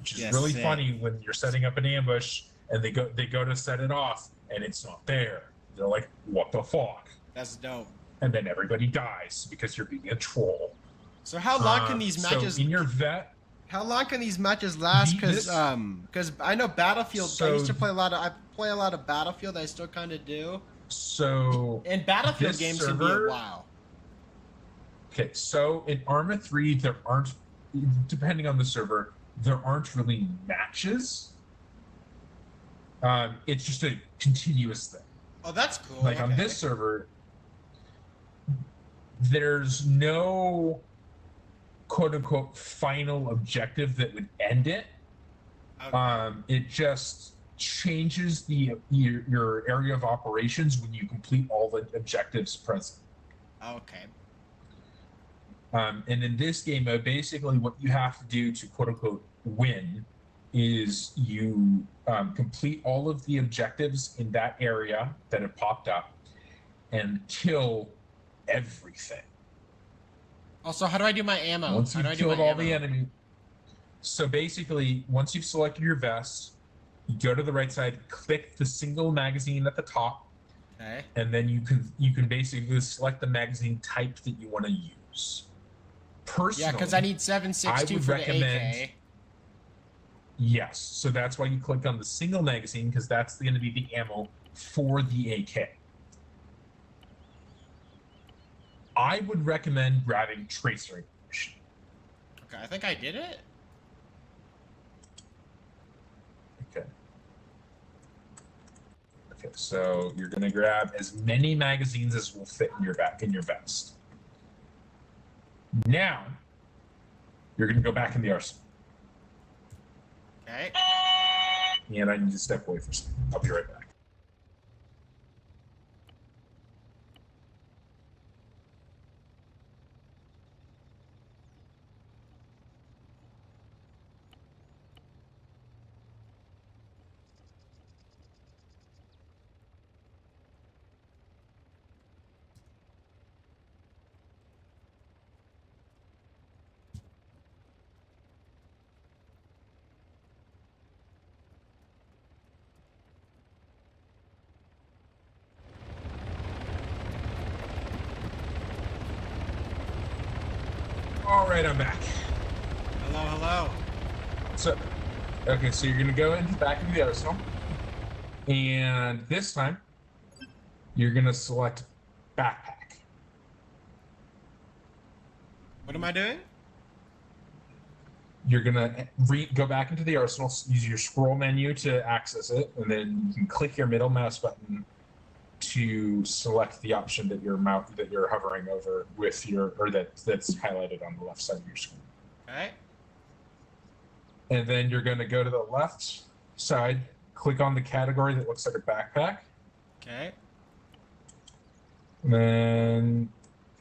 Which is really sick. funny when you're setting up an ambush and they go to set it off and it's not there. They're like, "What the fuck?" That's dope. And then everybody dies because you're being a troll. So how long can these matches? So in your vet, How long can these matches last? Because I know Battlefield. I used to play a lot of. I play a lot of Battlefield. I still kind of do. so And Battlefield This games can be a server- while. okay, so in Arma 3 there aren't, depending on the server, there aren't really matches. It's just a continuous thing. Oh, that's cool. Like on okay. this server, there's no quote unquote final objective that would end it. Okay. It just changes your area of operations when you complete all the objectives present. Okay. And in this game, basically what you have to do to quote unquote win is you complete all of the objectives in that area that have popped up and kill everything. Also, how do I do my ammo? Once How you've do I do killed my all ammo? the enemy. So basically, once you've selected your vest, you go to the right side, click the single magazine at the top, Okay. and then you can basically select the magazine type that you want to use. Personally, Yeah, because I need 7.62 for the AK. Yes, so that's why you click on the single magazine because that's going to be the ammo for the AK. I would recommend grabbing tracer ammunition. Okay, I think I did it. Okay. Okay, so you're gonna grab as many magazines as will fit in your vest. Now, you're gonna go back in the arsenal. Okay. And I need to step away for a second. I'll be right back. All right, I'm back. Hello, hello. So, okay, so you're gonna go into the back of the arsenal, and this time you're gonna select backpack. What am I doing? You're gonna go back into the arsenal, use your scroll menu to access it, and then you can click your middle mouse button to select the option that you're hovering over with that's highlighted on the left side of your screen. Okay. And then you're going to go to the left side, click on the category that looks like a backpack, Okay. and then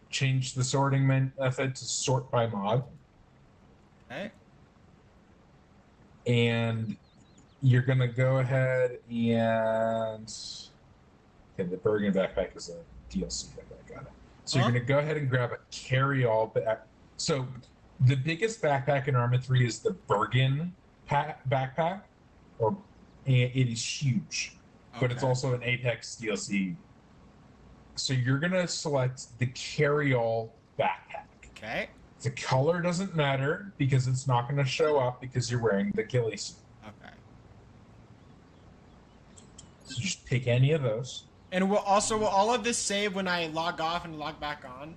change the sorting method to sort by mod. Okay. And you're going to go ahead and... Okay, the Bergen backpack is a DLC. I got it. So you're going to go ahead and grab a carry-all back. So the biggest backpack in Arma 3 is the Bergen backpack, and it is huge, but it's Okay. also an Apex DLC. So you're going to select the carry-all backpack. Okay. The color doesn't matter because it's not going to show up because you're wearing the ghillie suit. Okay. So just pick any of those. And will all of this save when I log off and log back on?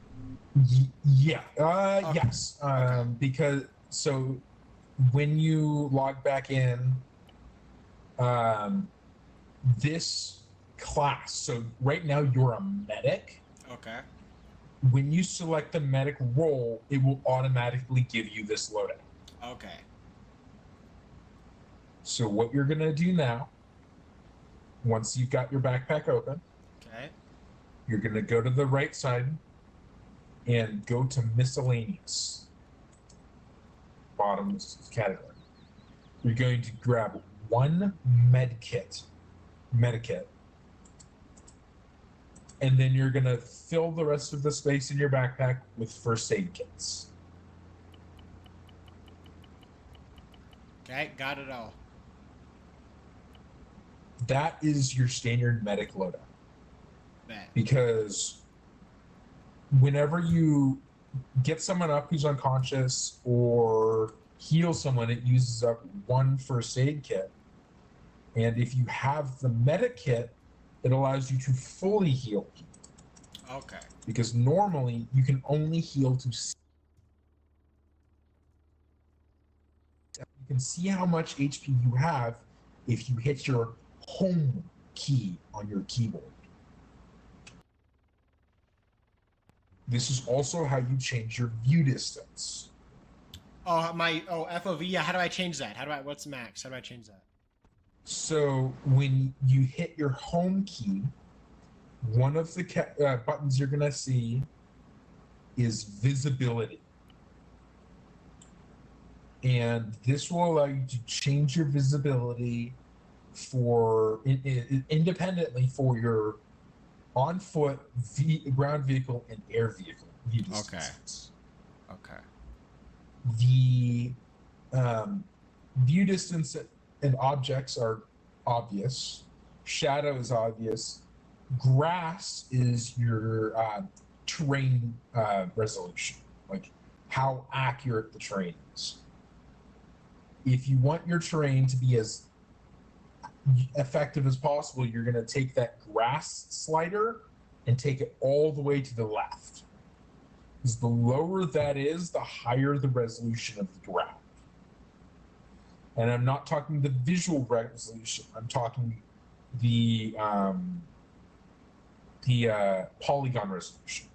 Yeah. Okay. Yes. Because so when you log back in, this class. So right now you're a medic. Okay. When you select the medic role, it will automatically give you this loadout. Okay. So what you're gonna do now, once you've got your backpack open, Okay. you're gonna go to the right side and go to miscellaneous. Bottom category. You're going to grab one medikit, and then you're gonna fill the rest of the space in your backpack with first aid kits. Okay, got it all. That is your standard medic loadout. Bet. Because whenever you get someone up who's unconscious or heal someone, it uses up one first aid kit. And if you have the medic kit, it allows you to fully heal people. Okay. Because normally you can only heal to. You can see how much HP you have if you hit your home key on your keyboard. This is also how you change your view distance. Oh, FOV. Yeah. How do I change that? What's max? How do I change that? So when you hit your home key, one of the buttons you're gonna see is visibility. And this will allow you to change your visibility for independently for your on foot, ground vehicle, and air vehicle view distances. Okay. The view distance and objects are obvious. Shadow is obvious. Grass is your terrain resolution, like how accurate the terrain is. If you want your terrain to be as effective as possible, you're going to take that grass slider and take it all the way to the left. Because the lower that is, the higher the resolution of the ground. And I'm not talking the visual resolution. I'm talking the polygon resolution.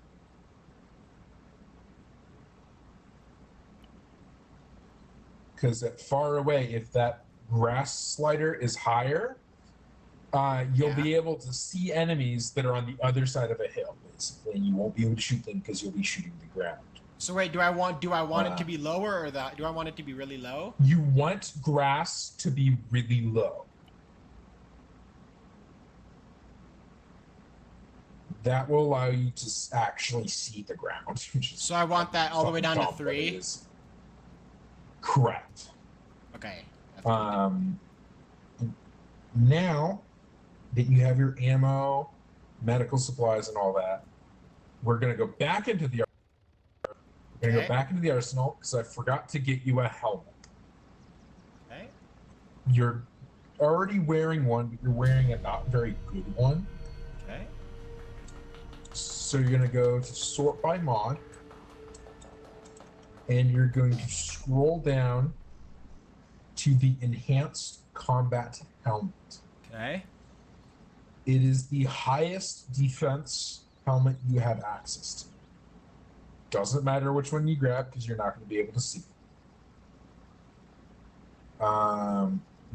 Because at far away, if that grass slider is higher, you'll be able to see enemies that are on the other side of a hill, basically, and you won't be able to shoot them because you'll be shooting the ground. So wait, do I want it to be lower or do I want it to be really low? You want grass to be really low. That will allow you to actually see the ground. So I want that all the way down to 3. Correct. Okay. Now that you have your ammo, medical supplies, and all that, we're gonna go back into the arsenal because I forgot to get you a helmet. Okay. You're already wearing one, but you're wearing a not very good one. Okay. So you're gonna go to sort by mod, and you're going to scroll down to the enhanced combat helmet. Okay. It is the highest defense helmet you have access to. Doesn't matter which one you grab because you're not going to be able to see.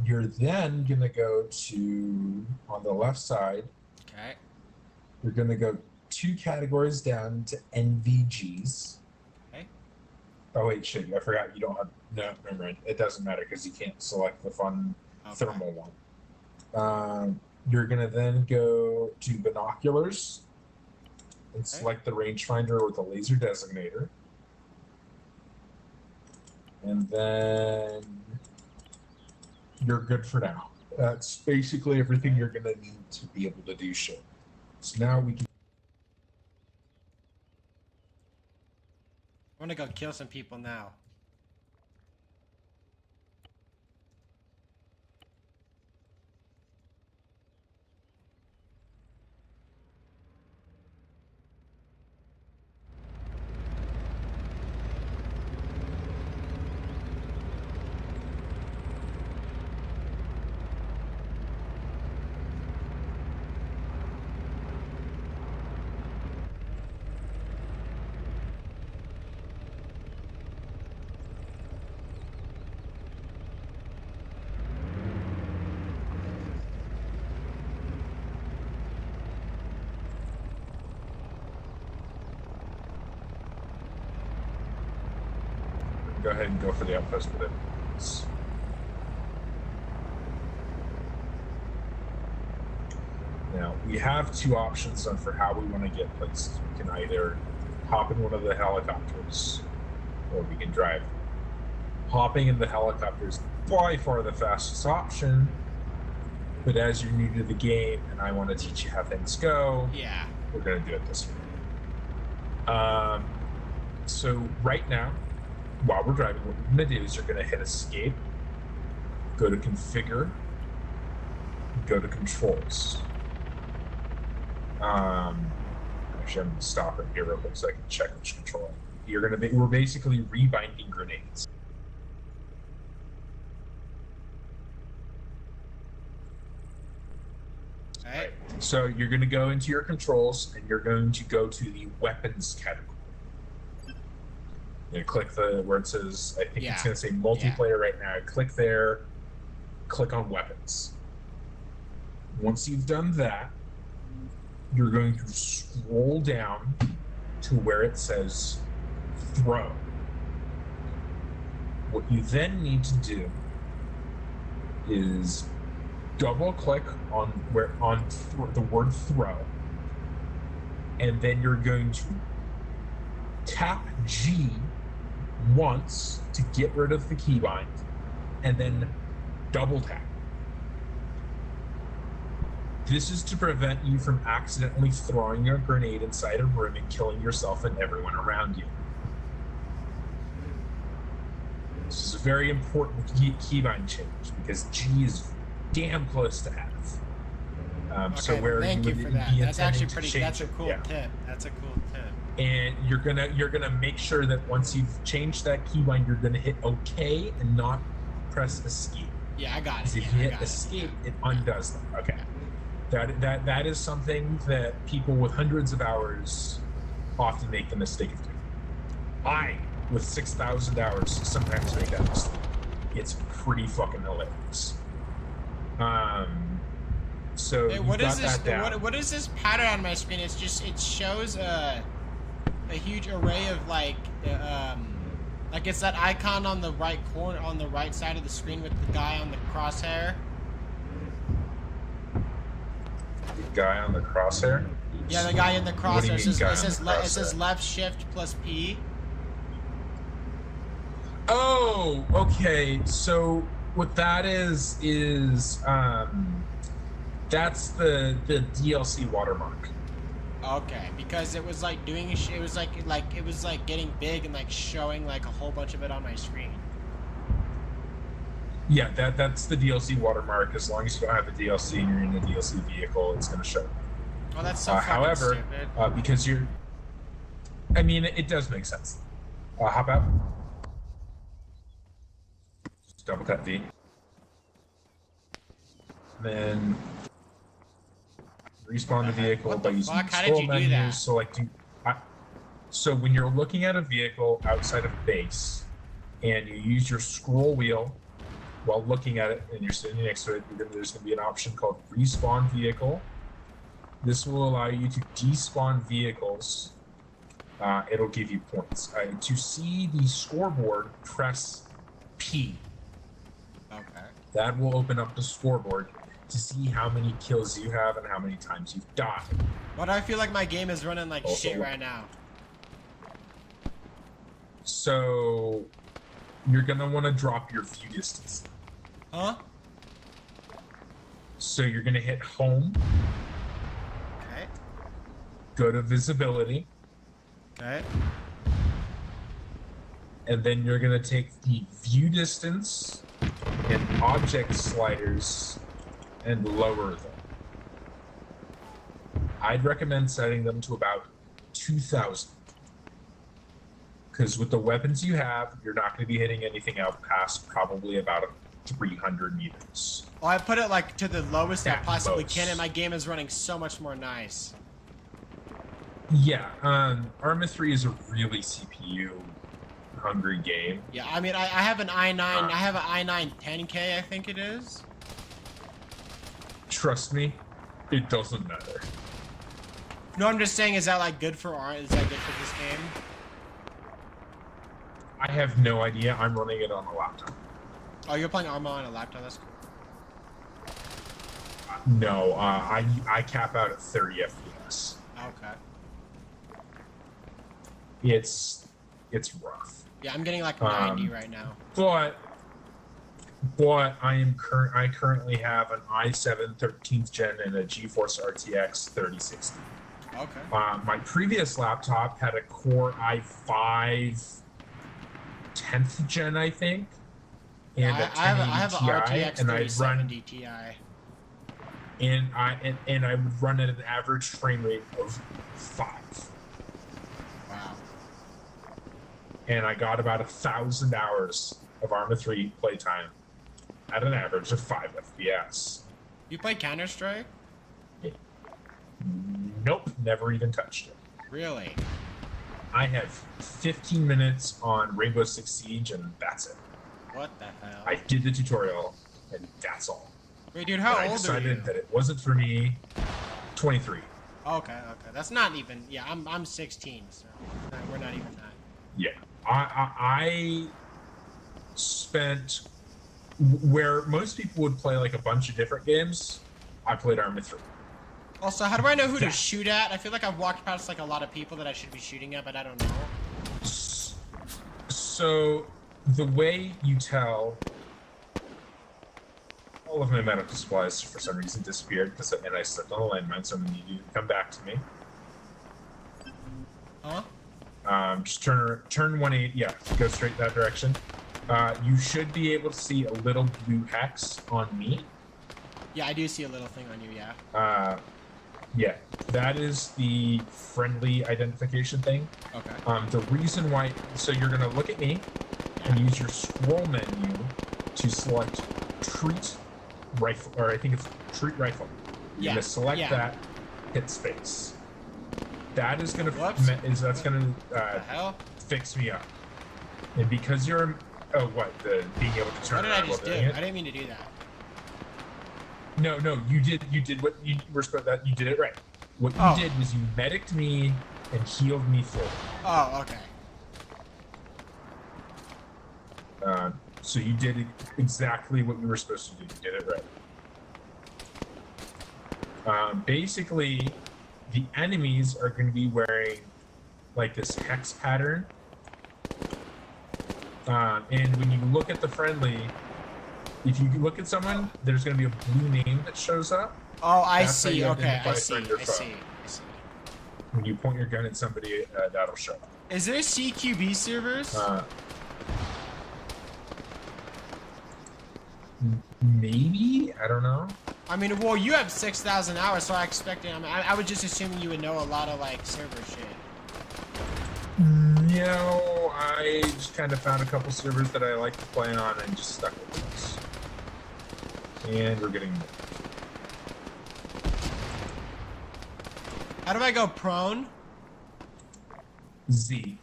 You're then going to go to, on the left side, Okay. you're going to go 2 categories down to NVGs. Okay. Oh, wait, shit. I forgot you don't have. No, never mind. It doesn't matter because you can't select the fun thermal one. You're going to then go to binoculars and select the rangefinder or the laser designator. And then you're good for now. That's basically everything you're going to need to be able to do shit. So now we can. I want to go kill some people now. go ahead and go for the outpost with it. Now, we have two options on for how we want to get places. We can either hop in one of the helicopters, or we can drive. Hopping in the helicopter is by far the fastest option, but as you're new to the game and I want to teach you how things go, Yeah. we're going to do it this way. So right now, while we're driving, what we're going to do is you're going to hit escape, go to configure, go to controls. Actually, I'm going to stop it here real quick so I can check which control. We're basically rebinding grenades. Alright. So you're going to go into your controls and you're going to go to the weapons category. You click where it says, I think it's going to say multiplayer right now. Click there, click on weapons. Once you've done that, you're going to scroll down to where it says throw. What you then need to do is double click on the word throw, and then you're going to tap G once to get rid of the keybind, and then double tap. This is to prevent you from accidentally throwing a grenade inside a room and killing yourself and everyone around you. This is a very important keybind change because G is damn close to F. So where thank you would for that. be That's actually intending to pretty. change That's a it. cool Yeah. tip. That's a cool tip. And you're gonna make sure that once you've changed that keybind, you're gonna hit OK and not press escape. Yeah, I got it. Because if you hit escape, it undoes them. Okay. That is something that people with hundreds of hours often make the mistake of doing. I, with 6,000 hours, sometimes make that mistake. It's pretty fucking hilarious. So Hey, you what got is this? that down. What is this pattern on my screen? It shows a huge array of like it's that icon on the right corner, on the right side of the screen with the guy on the crosshair. The guy on the crosshair? Yeah, the guy in the What do you crosshair. mean, guy on the It says crosshair? left shift plus P. Oh, okay. So what that is that's the DLC watermark. Okay, because it was like doing it was like getting big and like showing like a whole bunch of it on my screen. Yeah, that's the DLC watermark. As long as you don't have the DLC and you're in a DLC vehicle, it's going to show. Oh, that's so fucking However, stupid. because I mean, it does make sense. Hop out. Just double tap V. Then respawn the vehicle What by the using fuck? the How did scroll you do menu, that? selecting. So when you're looking at a vehicle outside of base, and you use your scroll wheel while looking at it, and you're sitting next to it, there's going to be an option called respawn vehicle. This will allow you to despawn vehicles. It'll give you points. To see the scoreboard, press P. Okay. That will open up the scoreboard to see how many kills you have and how many times you've died. But I feel like my game is running like Also- shit right now. So you're gonna want to drop your view distance. Huh? So you're gonna hit home, Okay. go to visibility, Okay. and then you're gonna take the view distance and object sliders and lower them. I'd recommend setting them to about 2,000. Because with the weapons you have, you're not going to be hitting anything out past probably about 300 meters. Oh, I put it like to the lowest I At possibly most. can, and my game is running so much more nice. Yeah, Arma 3 is a really CPU-hungry game. Yeah, I mean, I have an i9. I have an i9 10K, I think it is. Trust me, it doesn't matter. No, I'm just saying, is that like good for this game? I have no idea. I'm running it on a laptop. Oh, you're playing Arma on a laptop? That's cool. No, I cap out at 30 FPS. Okay. It's rough. Yeah, I'm getting like 90 right now. But I currently have an i7 13th gen and a GeForce RTX 3060. Okay. My previous laptop had a Core i5 10th gen, I think, and I have an RTX and I'd run 3070 Ti. and I would run at an average frame rate of 5. Wow. And I got about 1,000 hours of Arma 3 playtime at an average of 5 FPS. You play Counter-Strike? Nope, never even touched it. Really? I have 15 minutes on Rainbow Six Siege, and that's it. What the hell? I did the tutorial, and that's all. Wait, dude, how And I old are decided you? that it wasn't for me. 23. Okay. That's not even. Yeah, I'm 16, so we're not even that. Yeah, I spent where most people would play like a bunch of different games. I played Arma 3. Also, how do I know who Yeah. to shoot at? I feel like I've walked past like a lot of people that I should be shooting at, but I don't know. So the way you tell, all of my medical supplies for some reason disappeared and I slipped on a landmine, so I'm gonna need you to come back to me. Huh? Just turn 180. Yeah, go straight that direction. You should be able to see a little blue hex on me. Yeah, I do see a little thing on you. Yeah. Yeah, that is the friendly identification thing. Okay. The reason why, so you're gonna look at me and use your scroll menu to select treat rifle, or I think it's treat rifle. You're Yeah, gonna select yeah. that, hit space. That is gonna Whoops. that's gonna What the hell? fix me up. And because you're the being able to What turn did I around while just do? doing it. I didn't mean to do that. No, you did what you were supposed to. You did it right. What you Oh. did was you mediced me and healed me full. Oh, okay. So you did exactly what you were supposed to do. You did it right. Basically, the enemies are going to be wearing like this hex pattern. And when you look at the friendly, if you look at someone, there's going to be a blue name that shows up. Oh, I That's how see. you Okay, identify I a see. friend or I foe. see. I see. When you point your gun at somebody, that'll show up. Is there CQB servers? Maybe? I don't know. I mean, well, you have 6,000 hours, so I expected. I mean, I was just assuming you would know a lot of like server shit. You know, I just kind of found a couple servers that I like to play on and just stuck with those. And we're getting more. How do I go prone? Z.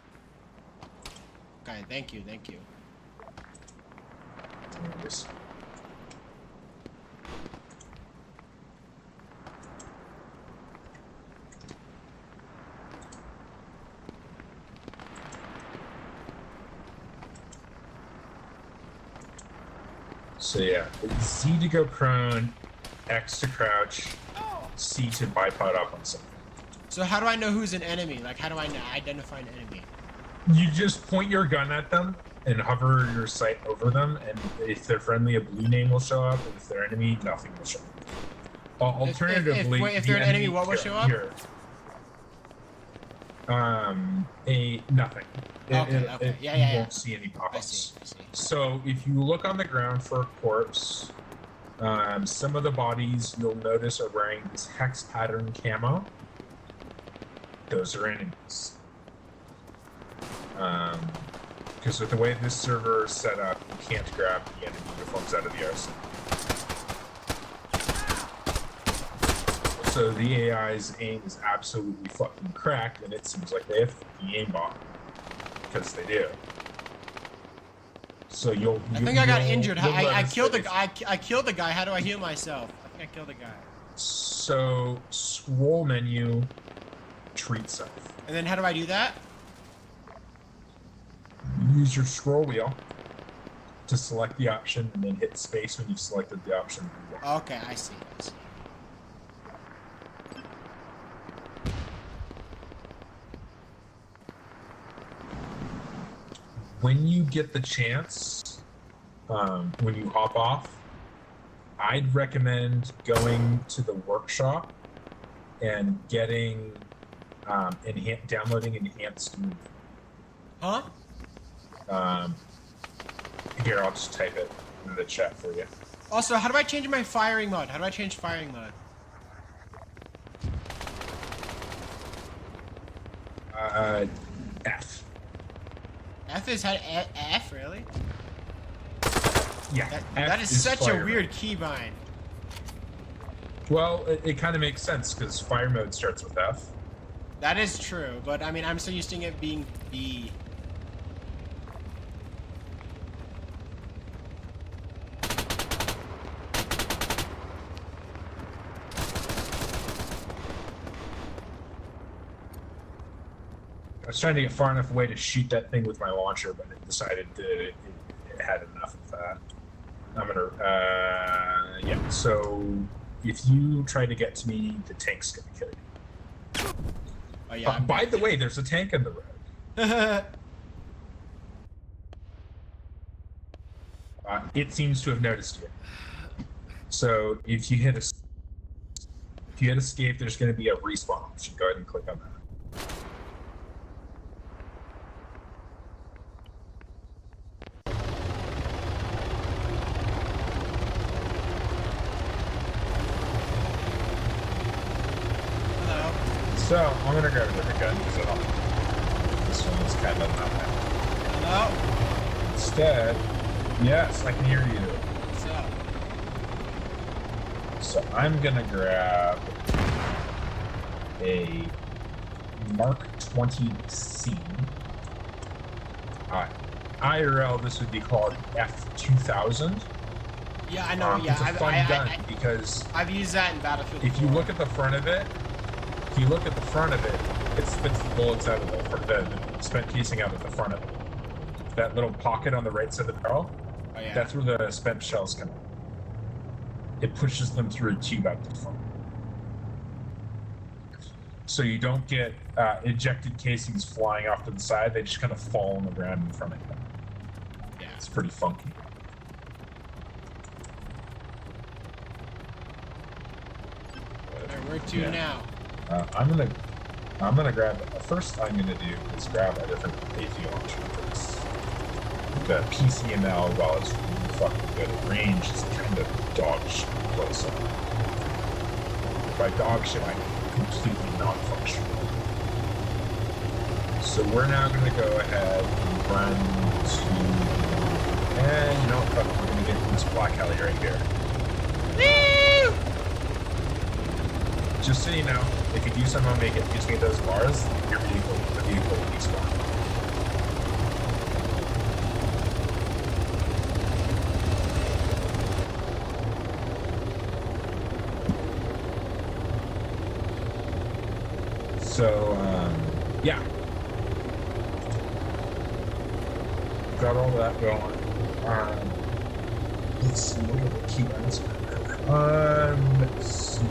Okay, thank you. Anyways. So yeah, Z to go prone, X to crouch, C to bipod up on something. So how do I know who's an enemy? Like, how do I identify an enemy? You just point your gun at them and hover your sight over them, and if they're friendly, a blue name will show up, and if they're enemy, nothing will show up. Alternatively, if the they're an enemy, what will show up? Here. Nothing. Okay. You Yeah. won't see any I pop-ups. see. So if you look on the ground for a corpse, some of the bodies you'll notice are wearing this hex pattern camo. Those are enemies. Because with the way this server is set up, you can't grab the enemy uniforms out of the arsenal. So the AI's aim is absolutely fucking cracked, and it seems like they have the aimbot. Because they do. So I think I got injured. you'll I notice killed that the guy. I killed the guy. How do I heal myself? I think I killed the guy. So scroll menu, treat self. And then how do I do that? use your scroll wheel to select the option and then hit space when you've selected the option. Okay, I see. When you get the chance, when you hop off, I'd recommend going to the workshop and getting downloading enhanced move. Huh? Here, I'll just type it in the chat for you. Also, how do I change my firing mode? How do I change firing mode? F. F is how F really? Yeah. That is such a weird keybind. Well, it kind of makes sense because fire mode starts with F. That is true, but I mean, I'm so used to it being B. I was trying to get far enough away to shoot that thing with my launcher, but it decided that it had enough of that. I'm gonna, yeah, so if you try to get to me, the tank's gonna kill you. Oh yeah. By the way, there's a tank in the road. It seems to have noticed you. So if you hit escape, there's gonna be a respawn option. Go ahead and click on that. So, I'm gonna grab a different gun because this one is kind of not bad. Hello? Instead, yes, I can hear you. What's up? So, I'm gonna grab a Mark 20C. IRL, this would be called F2000. Yeah, I know. Yeah, it's a fun gun because I've used that in Battlefield. If you look at the front of it, it spits the bullets out of the spent casing out of the front of it. That little pocket on the right side of the barrel, Oh yeah. that's where the spent shells come out. It pushes them through a tube out the front. So you don't get ejected casings flying off to the side, they just kind of fall on the ground in front of you. Yeah. It's pretty funky. Alright, where to now? I'm gonna grab. First, I'm gonna do is grab a different AT launcher for this. The PCML, while it's really fucking good at range, is kind of dog shit close up. By dog shit, I mean completely non-functional. So we're now gonna go ahead and run to. And you know what? Fuck, we're gonna get this black alley right here. Just so you know, if you do somehow make it between those bars, the vehicle will be spawned. So, yeah. Got all that going. Let's see, what are the key ones? Let's see.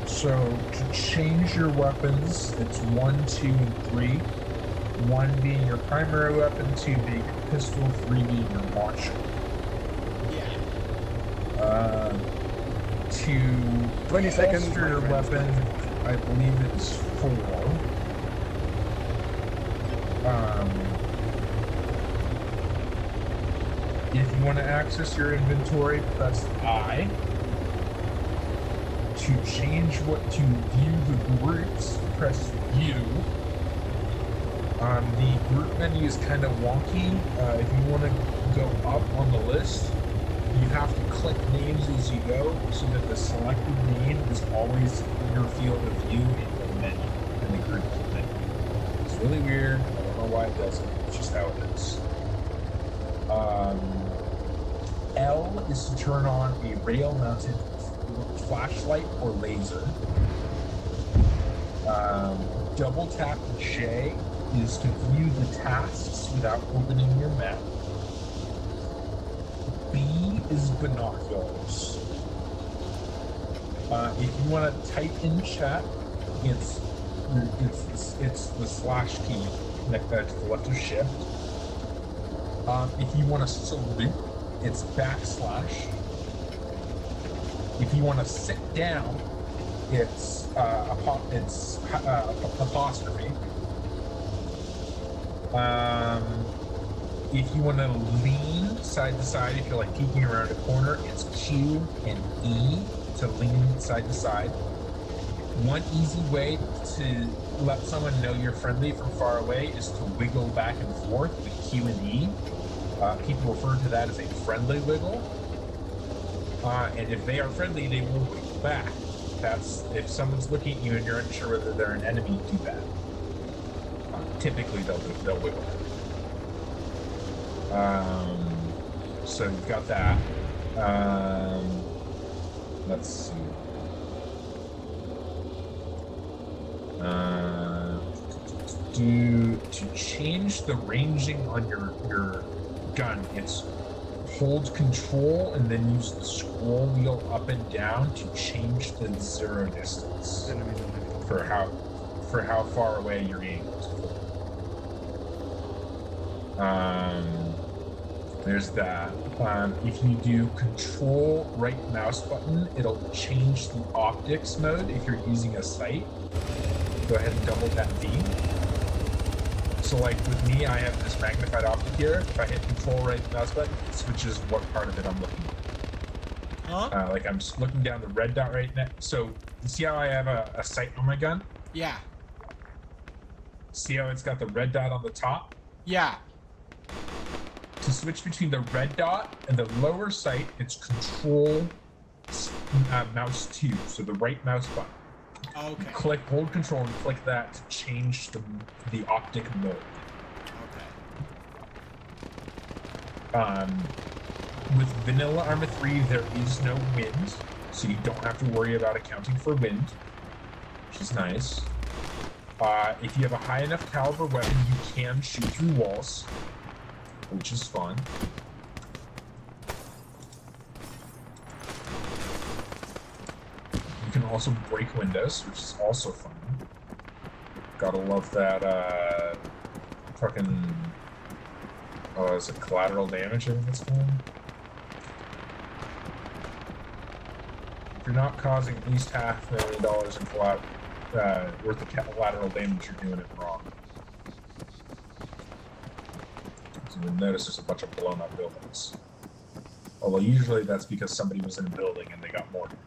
So, to change your weapons, it's 1, 2, and 3. 1 being your primary weapon, 2 being your pistol, 3 being your launcher. Yeah. To 20 seconds holster your weapon, I believe it's 4. If you want to access your inventory, press I. To change to view the groups, press U. The group menu is kind of wonky. If you want to go up on the list, you have to click names as you go so that the selected name is always in your field of view in the menu, in the group menu. It's really weird. I don't know why it does it. It's just how it is. L is to turn on a rail-mounted flashlight or laser. Double tap J is to view the tasks without opening your map. B is binoculars. If you want to type in chat, it's the slash key next to the left of shift. If you want to salute, it's backslash. If you want to sit down, it's apostrophe. If you want to lean side to side, if you're like peeking around a corner, it's Q and E to lean side to side. One easy way to let someone know you're friendly from far away is to wiggle back and forth with Q and E. People refer to that as a friendly wiggle. And if they are friendly, they will wiggle back. That's if someone's looking at you and you're unsure whether they're an enemy, do that. Typically, they'll wiggle. So you've got that. Let's see. To change the ranging on your gun, it's hold control and then use the scroll wheel up and down to change the zero distance for how far away you're aiming. There's that. If you do control right mouse button, it'll change the optics mode if you're using a sight. Go ahead and double that V. So like with me, I have this magnified optic here. If I hit control right mouse button, it switches what part of it I'm looking at. Huh? Like I'm just looking down the red dot right now. So you see how I have a sight on my gun? Yeah. See how it's got the red dot on the top? Yeah. To switch between the red dot and the lower sight, it's control mouse 2, so the right mouse button. Okay. Click, hold control, and click that to change the optic mode. Okay. With Vanilla Arma 3, there is no wind, so you don't have to worry about accounting for wind, which is nice. If you have a high enough caliber weapon, you can shoot through walls, which is fun. You can also break windows, which is also fun. Gotta love that, fucking... Oh, is it collateral damage, I think it's called? If you're not causing at least $500,000 in worth of collateral damage, you're doing it wrong. So you'll notice there's a bunch of blown up buildings. Although usually that's because somebody was in a building and they got mortared.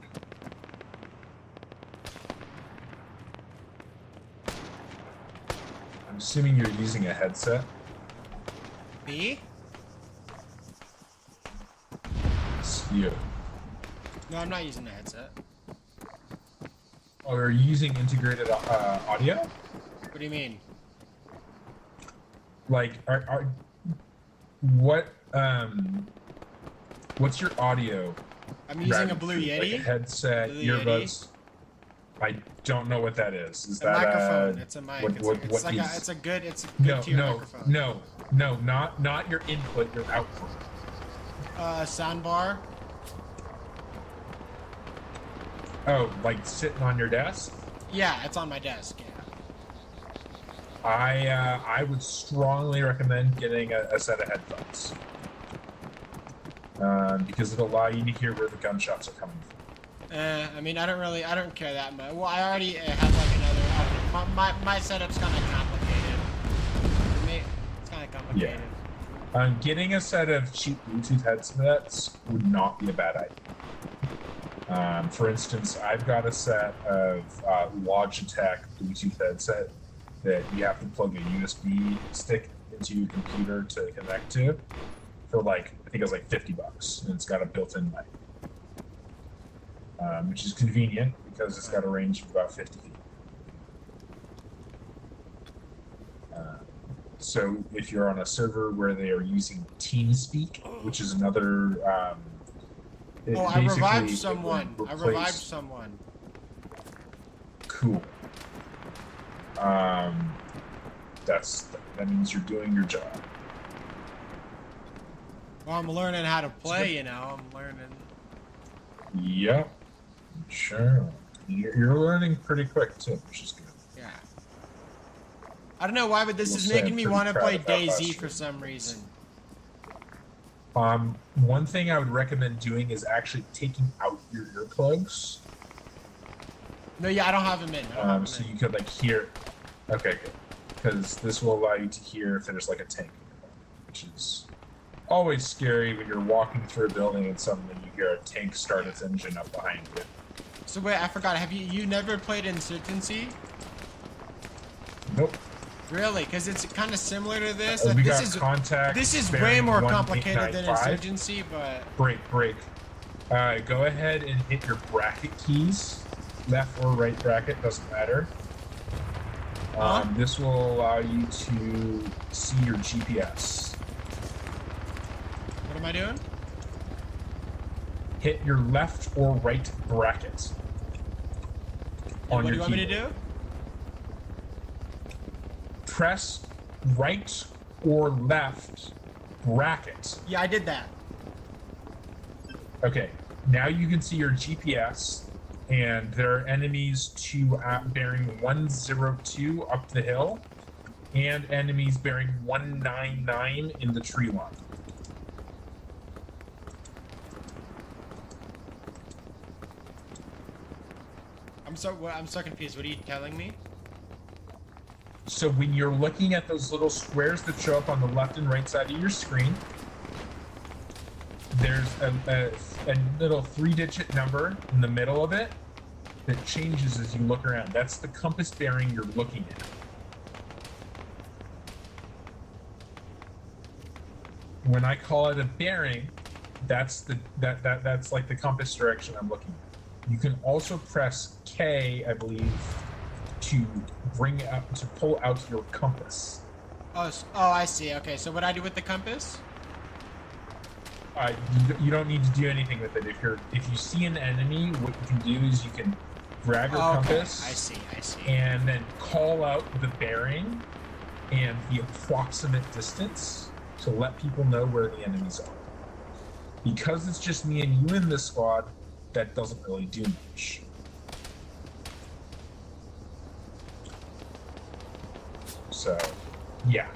I'm assuming you're using a headset. B? It's you. No, I'm not using a headset. Oh, you're using integrated audio? What do you mean? Like, what's your audio? I'm using a routing Blue through? Yeti. Like a headset, Blue earbuds. I don't know what that is. Is A that microphone. It's a mic. What it's like is? it's a good No, tier no, microphone. no, not your input, your output. Soundbar. Oh, like sitting on your desk? Yeah, it's on my desk. Yeah. I would strongly recommend getting a set of headphones. Because it'll allow you to hear where the gunshots are coming from. I mean, I don't care that much. Well, I already have like another. My setup's kind of complicated. For me, it's kind of complicated. Yeah. Getting a set of cheap Bluetooth headsets would not be a bad idea. For instance, I've got a set of Logitech Bluetooth headset that you have to plug a USB stick into your computer to connect to for like, I think it was like $50, and it's got a built-in mic. Which is convenient because it's got a range of about 50 feet. So if you're on a server where they are using TeamSpeak, which is another... I revived someone. I revived someone. Cool. That means you're doing your job. Well, I'm learning how to play, you know. I'm learning. Yep. Sure. You're learning pretty quick too, which is good. Yeah. I don't know why, but this We'll is say making I'm me pretty want to proud play of that last DayZ for year. some reason. One thing I would recommend doing is actually taking out your earplugs. No, yeah, I don't have them in. I don't have So them in. you could like hear. Okay, good. Because this will allow you to hear if there's like a tank, which is always scary when you're walking through a building and suddenly you hear a tank start its engine up behind you. So wait, I forgot. Have you never played Insurgency? Nope. Really? Because it's kind of similar to this. We got This is contact. this is way bearing more complicated than 1895. Insurgency, but Break. Go ahead and hit your bracket keys. Left or right bracket, doesn't matter. This will allow you to see your GPS. what am I doing? Hit your left or right bracket. What do you want me to do? Press right or left bracket. Yeah, I did that. Okay, now you can see your GPS, and there are enemies to bearing 102 up the hill, and enemies bearing 199 in the tree line. I'm so confused. What are you telling me? So when you're looking at those little squares that show up on the left and right side of your screen, there's a little 3-digit number in the middle of it that changes as you look around. That's the compass bearing you're looking at. When I call it a bearing, that's that's like the compass direction I'm looking at. You can also press K, I believe, to pull out your compass. Oh, I see. Okay, so what I do with the compass? You don't need to do anything with it. If you see an enemy, what you can do is you can grab your compass. I see. And then call out the bearing and the approximate distance to let people know where the enemies are. Because it's just me and you in this squad, that doesn't really do much. So, yeah.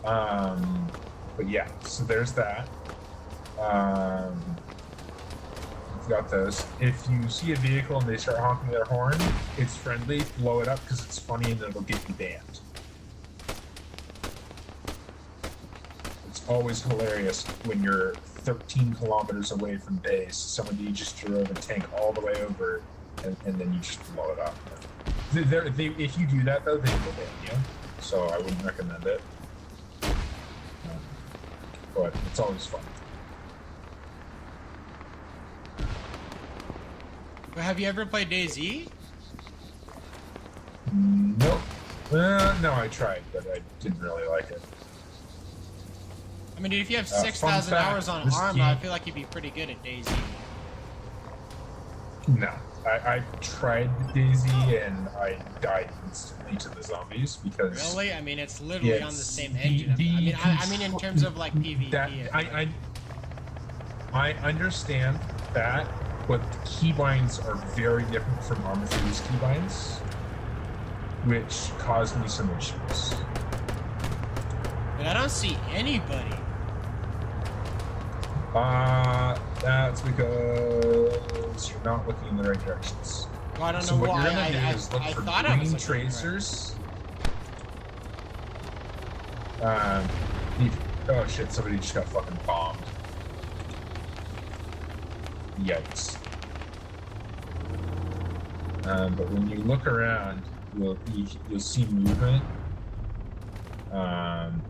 But yeah, so there's that. We've got those. If you see a vehicle and they start honking their horn, it's friendly, blow it up because it's funny and it'll get you banned. It's always hilarious when you're 13 kilometers away from base, somebody just drove a tank all the way over and then you just blow it up. If you do that though, they will ban you, so I wouldn't recommend it. But it's always fun. But have you ever played DayZ? Nope. No, I tried, but I didn't really like it. I mean, dude, if you have Fun 6,000 fact, hours on this ARMA, game- I feel like you'd be pretty good at DayZ. No. I tried DayZ and I died instantly to the zombies because... Really? I mean, it's literally on the Yes, same the- engine. the I mean, in terms of like PvP. That, I understand that, but the keybinds are very different from Arma 3's keybinds, which caused me some issues. But I don't see anybody. That's because you're not looking in the right directions. Well, I don't So know what why. you're gonna do is look I for thought I was green looking tracers. Oh shit! Somebody just got fucking bombed. Yikes. But when you look around, you'll see movement, and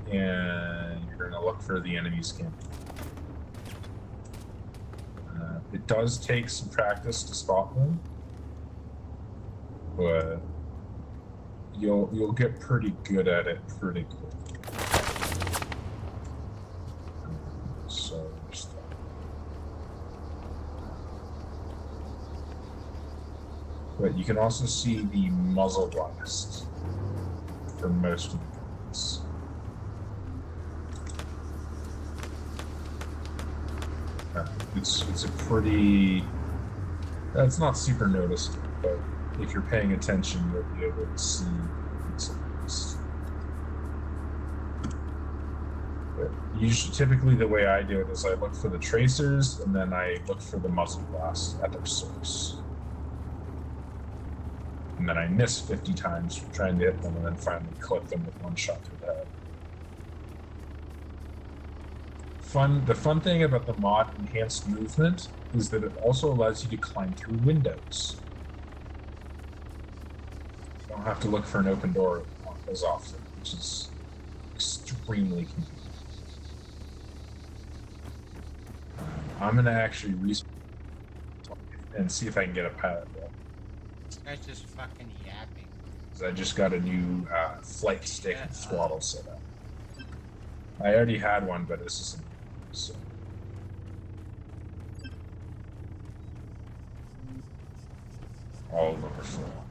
you're gonna look for the enemy's camp. It does take some practice to spot them, but you'll get pretty good at it pretty quick. So there's that. But you can also see the muzzle blast for most of them. this. It's a pretty. It's not super noticeable, but if you're paying attention, you'll be able to see it's this. Usually, typically, the way I do it is I look for the tracers and then I look for the muzzle blast at their source. And then I miss 50 times trying to hit them and then finally clip them with one shot through the head. The fun thing about the mod Enhanced Movement is that it also allows you to climb through windows. You don't have to look for an open door as often, which is extremely convenient. I'm gonna actually respawn and see if I can get a pilot roll. This guy's just fucking yapping. Because I just got a new flight stick and throttle set up. I already had one, but this isn't. So. All over full.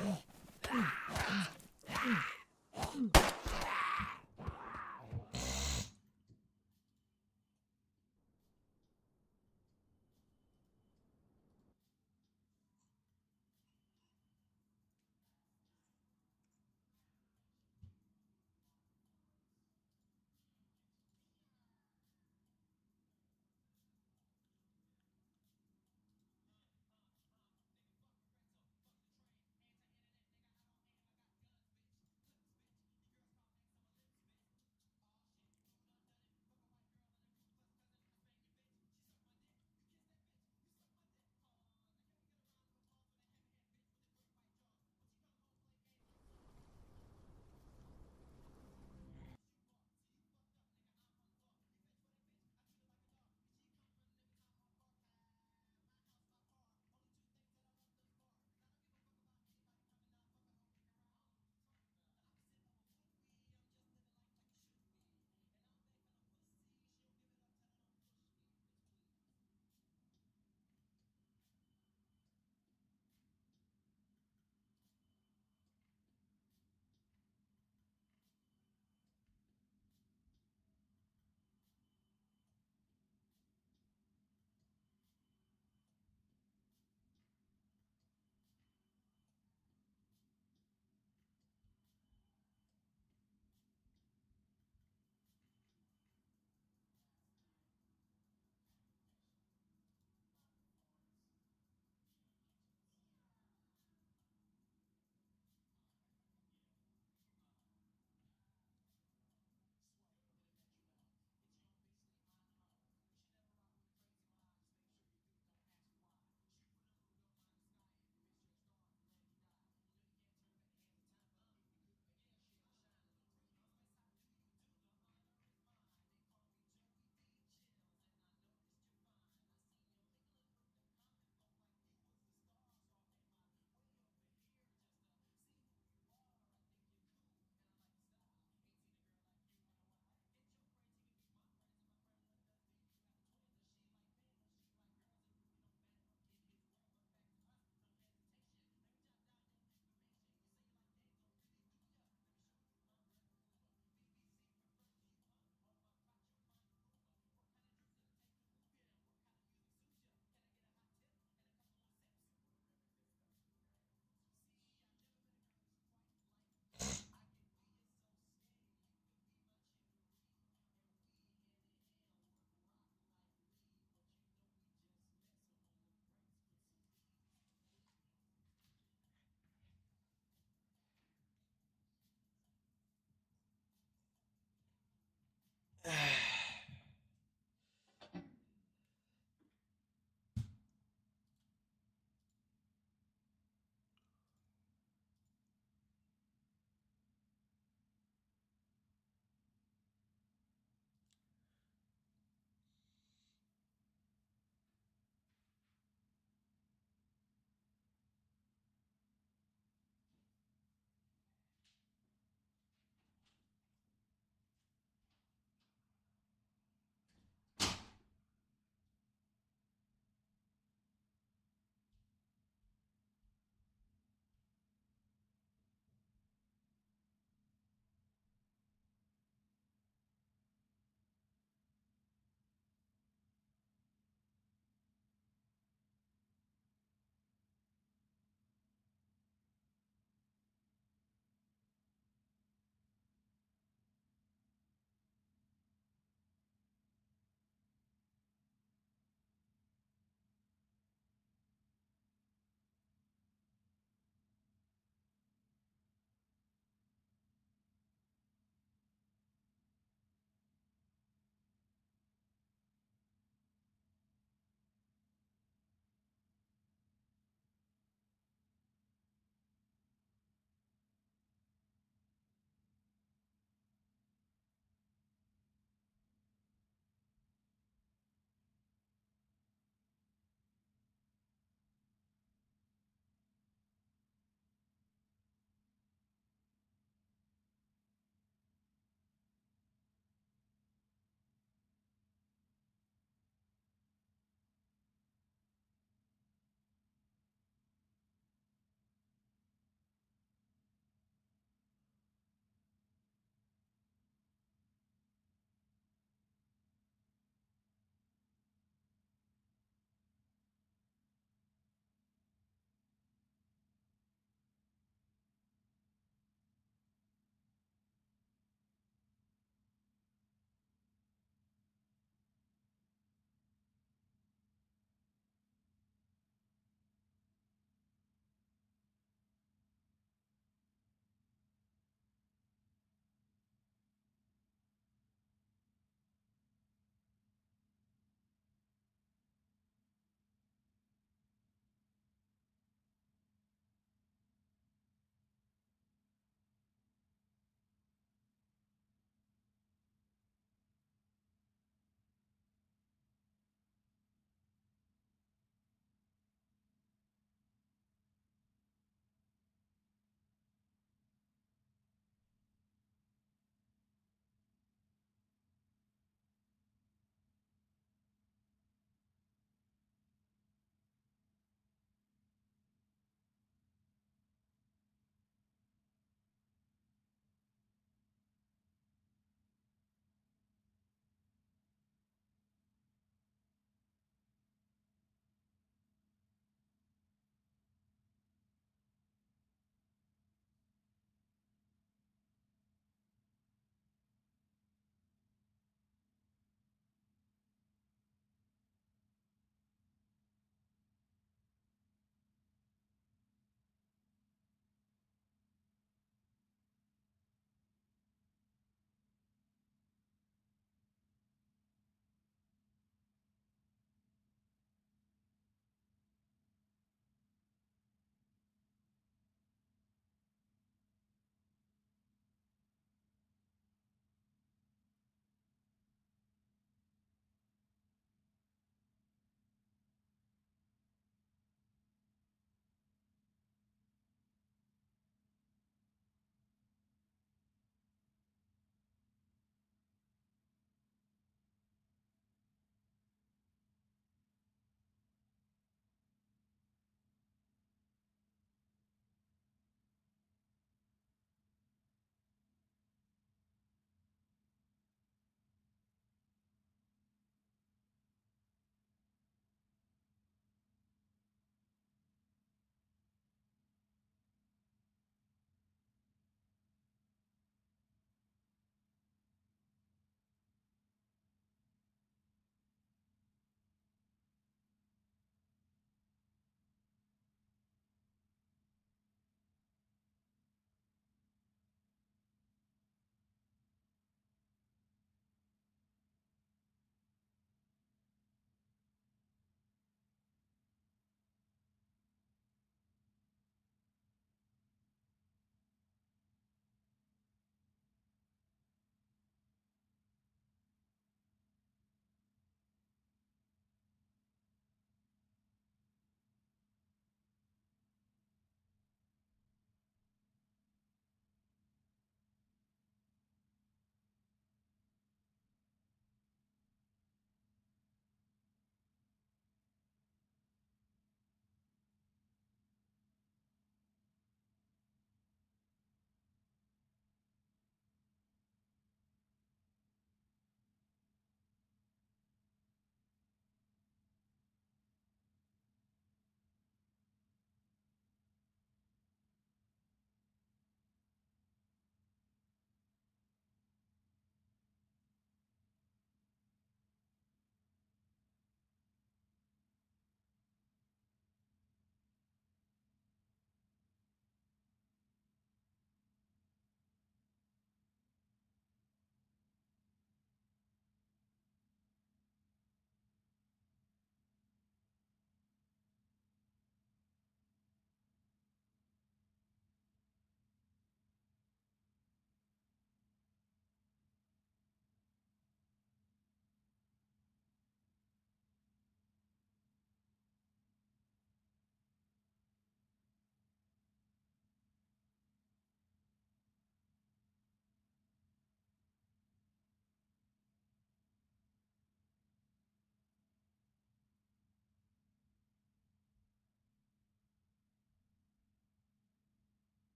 Alright.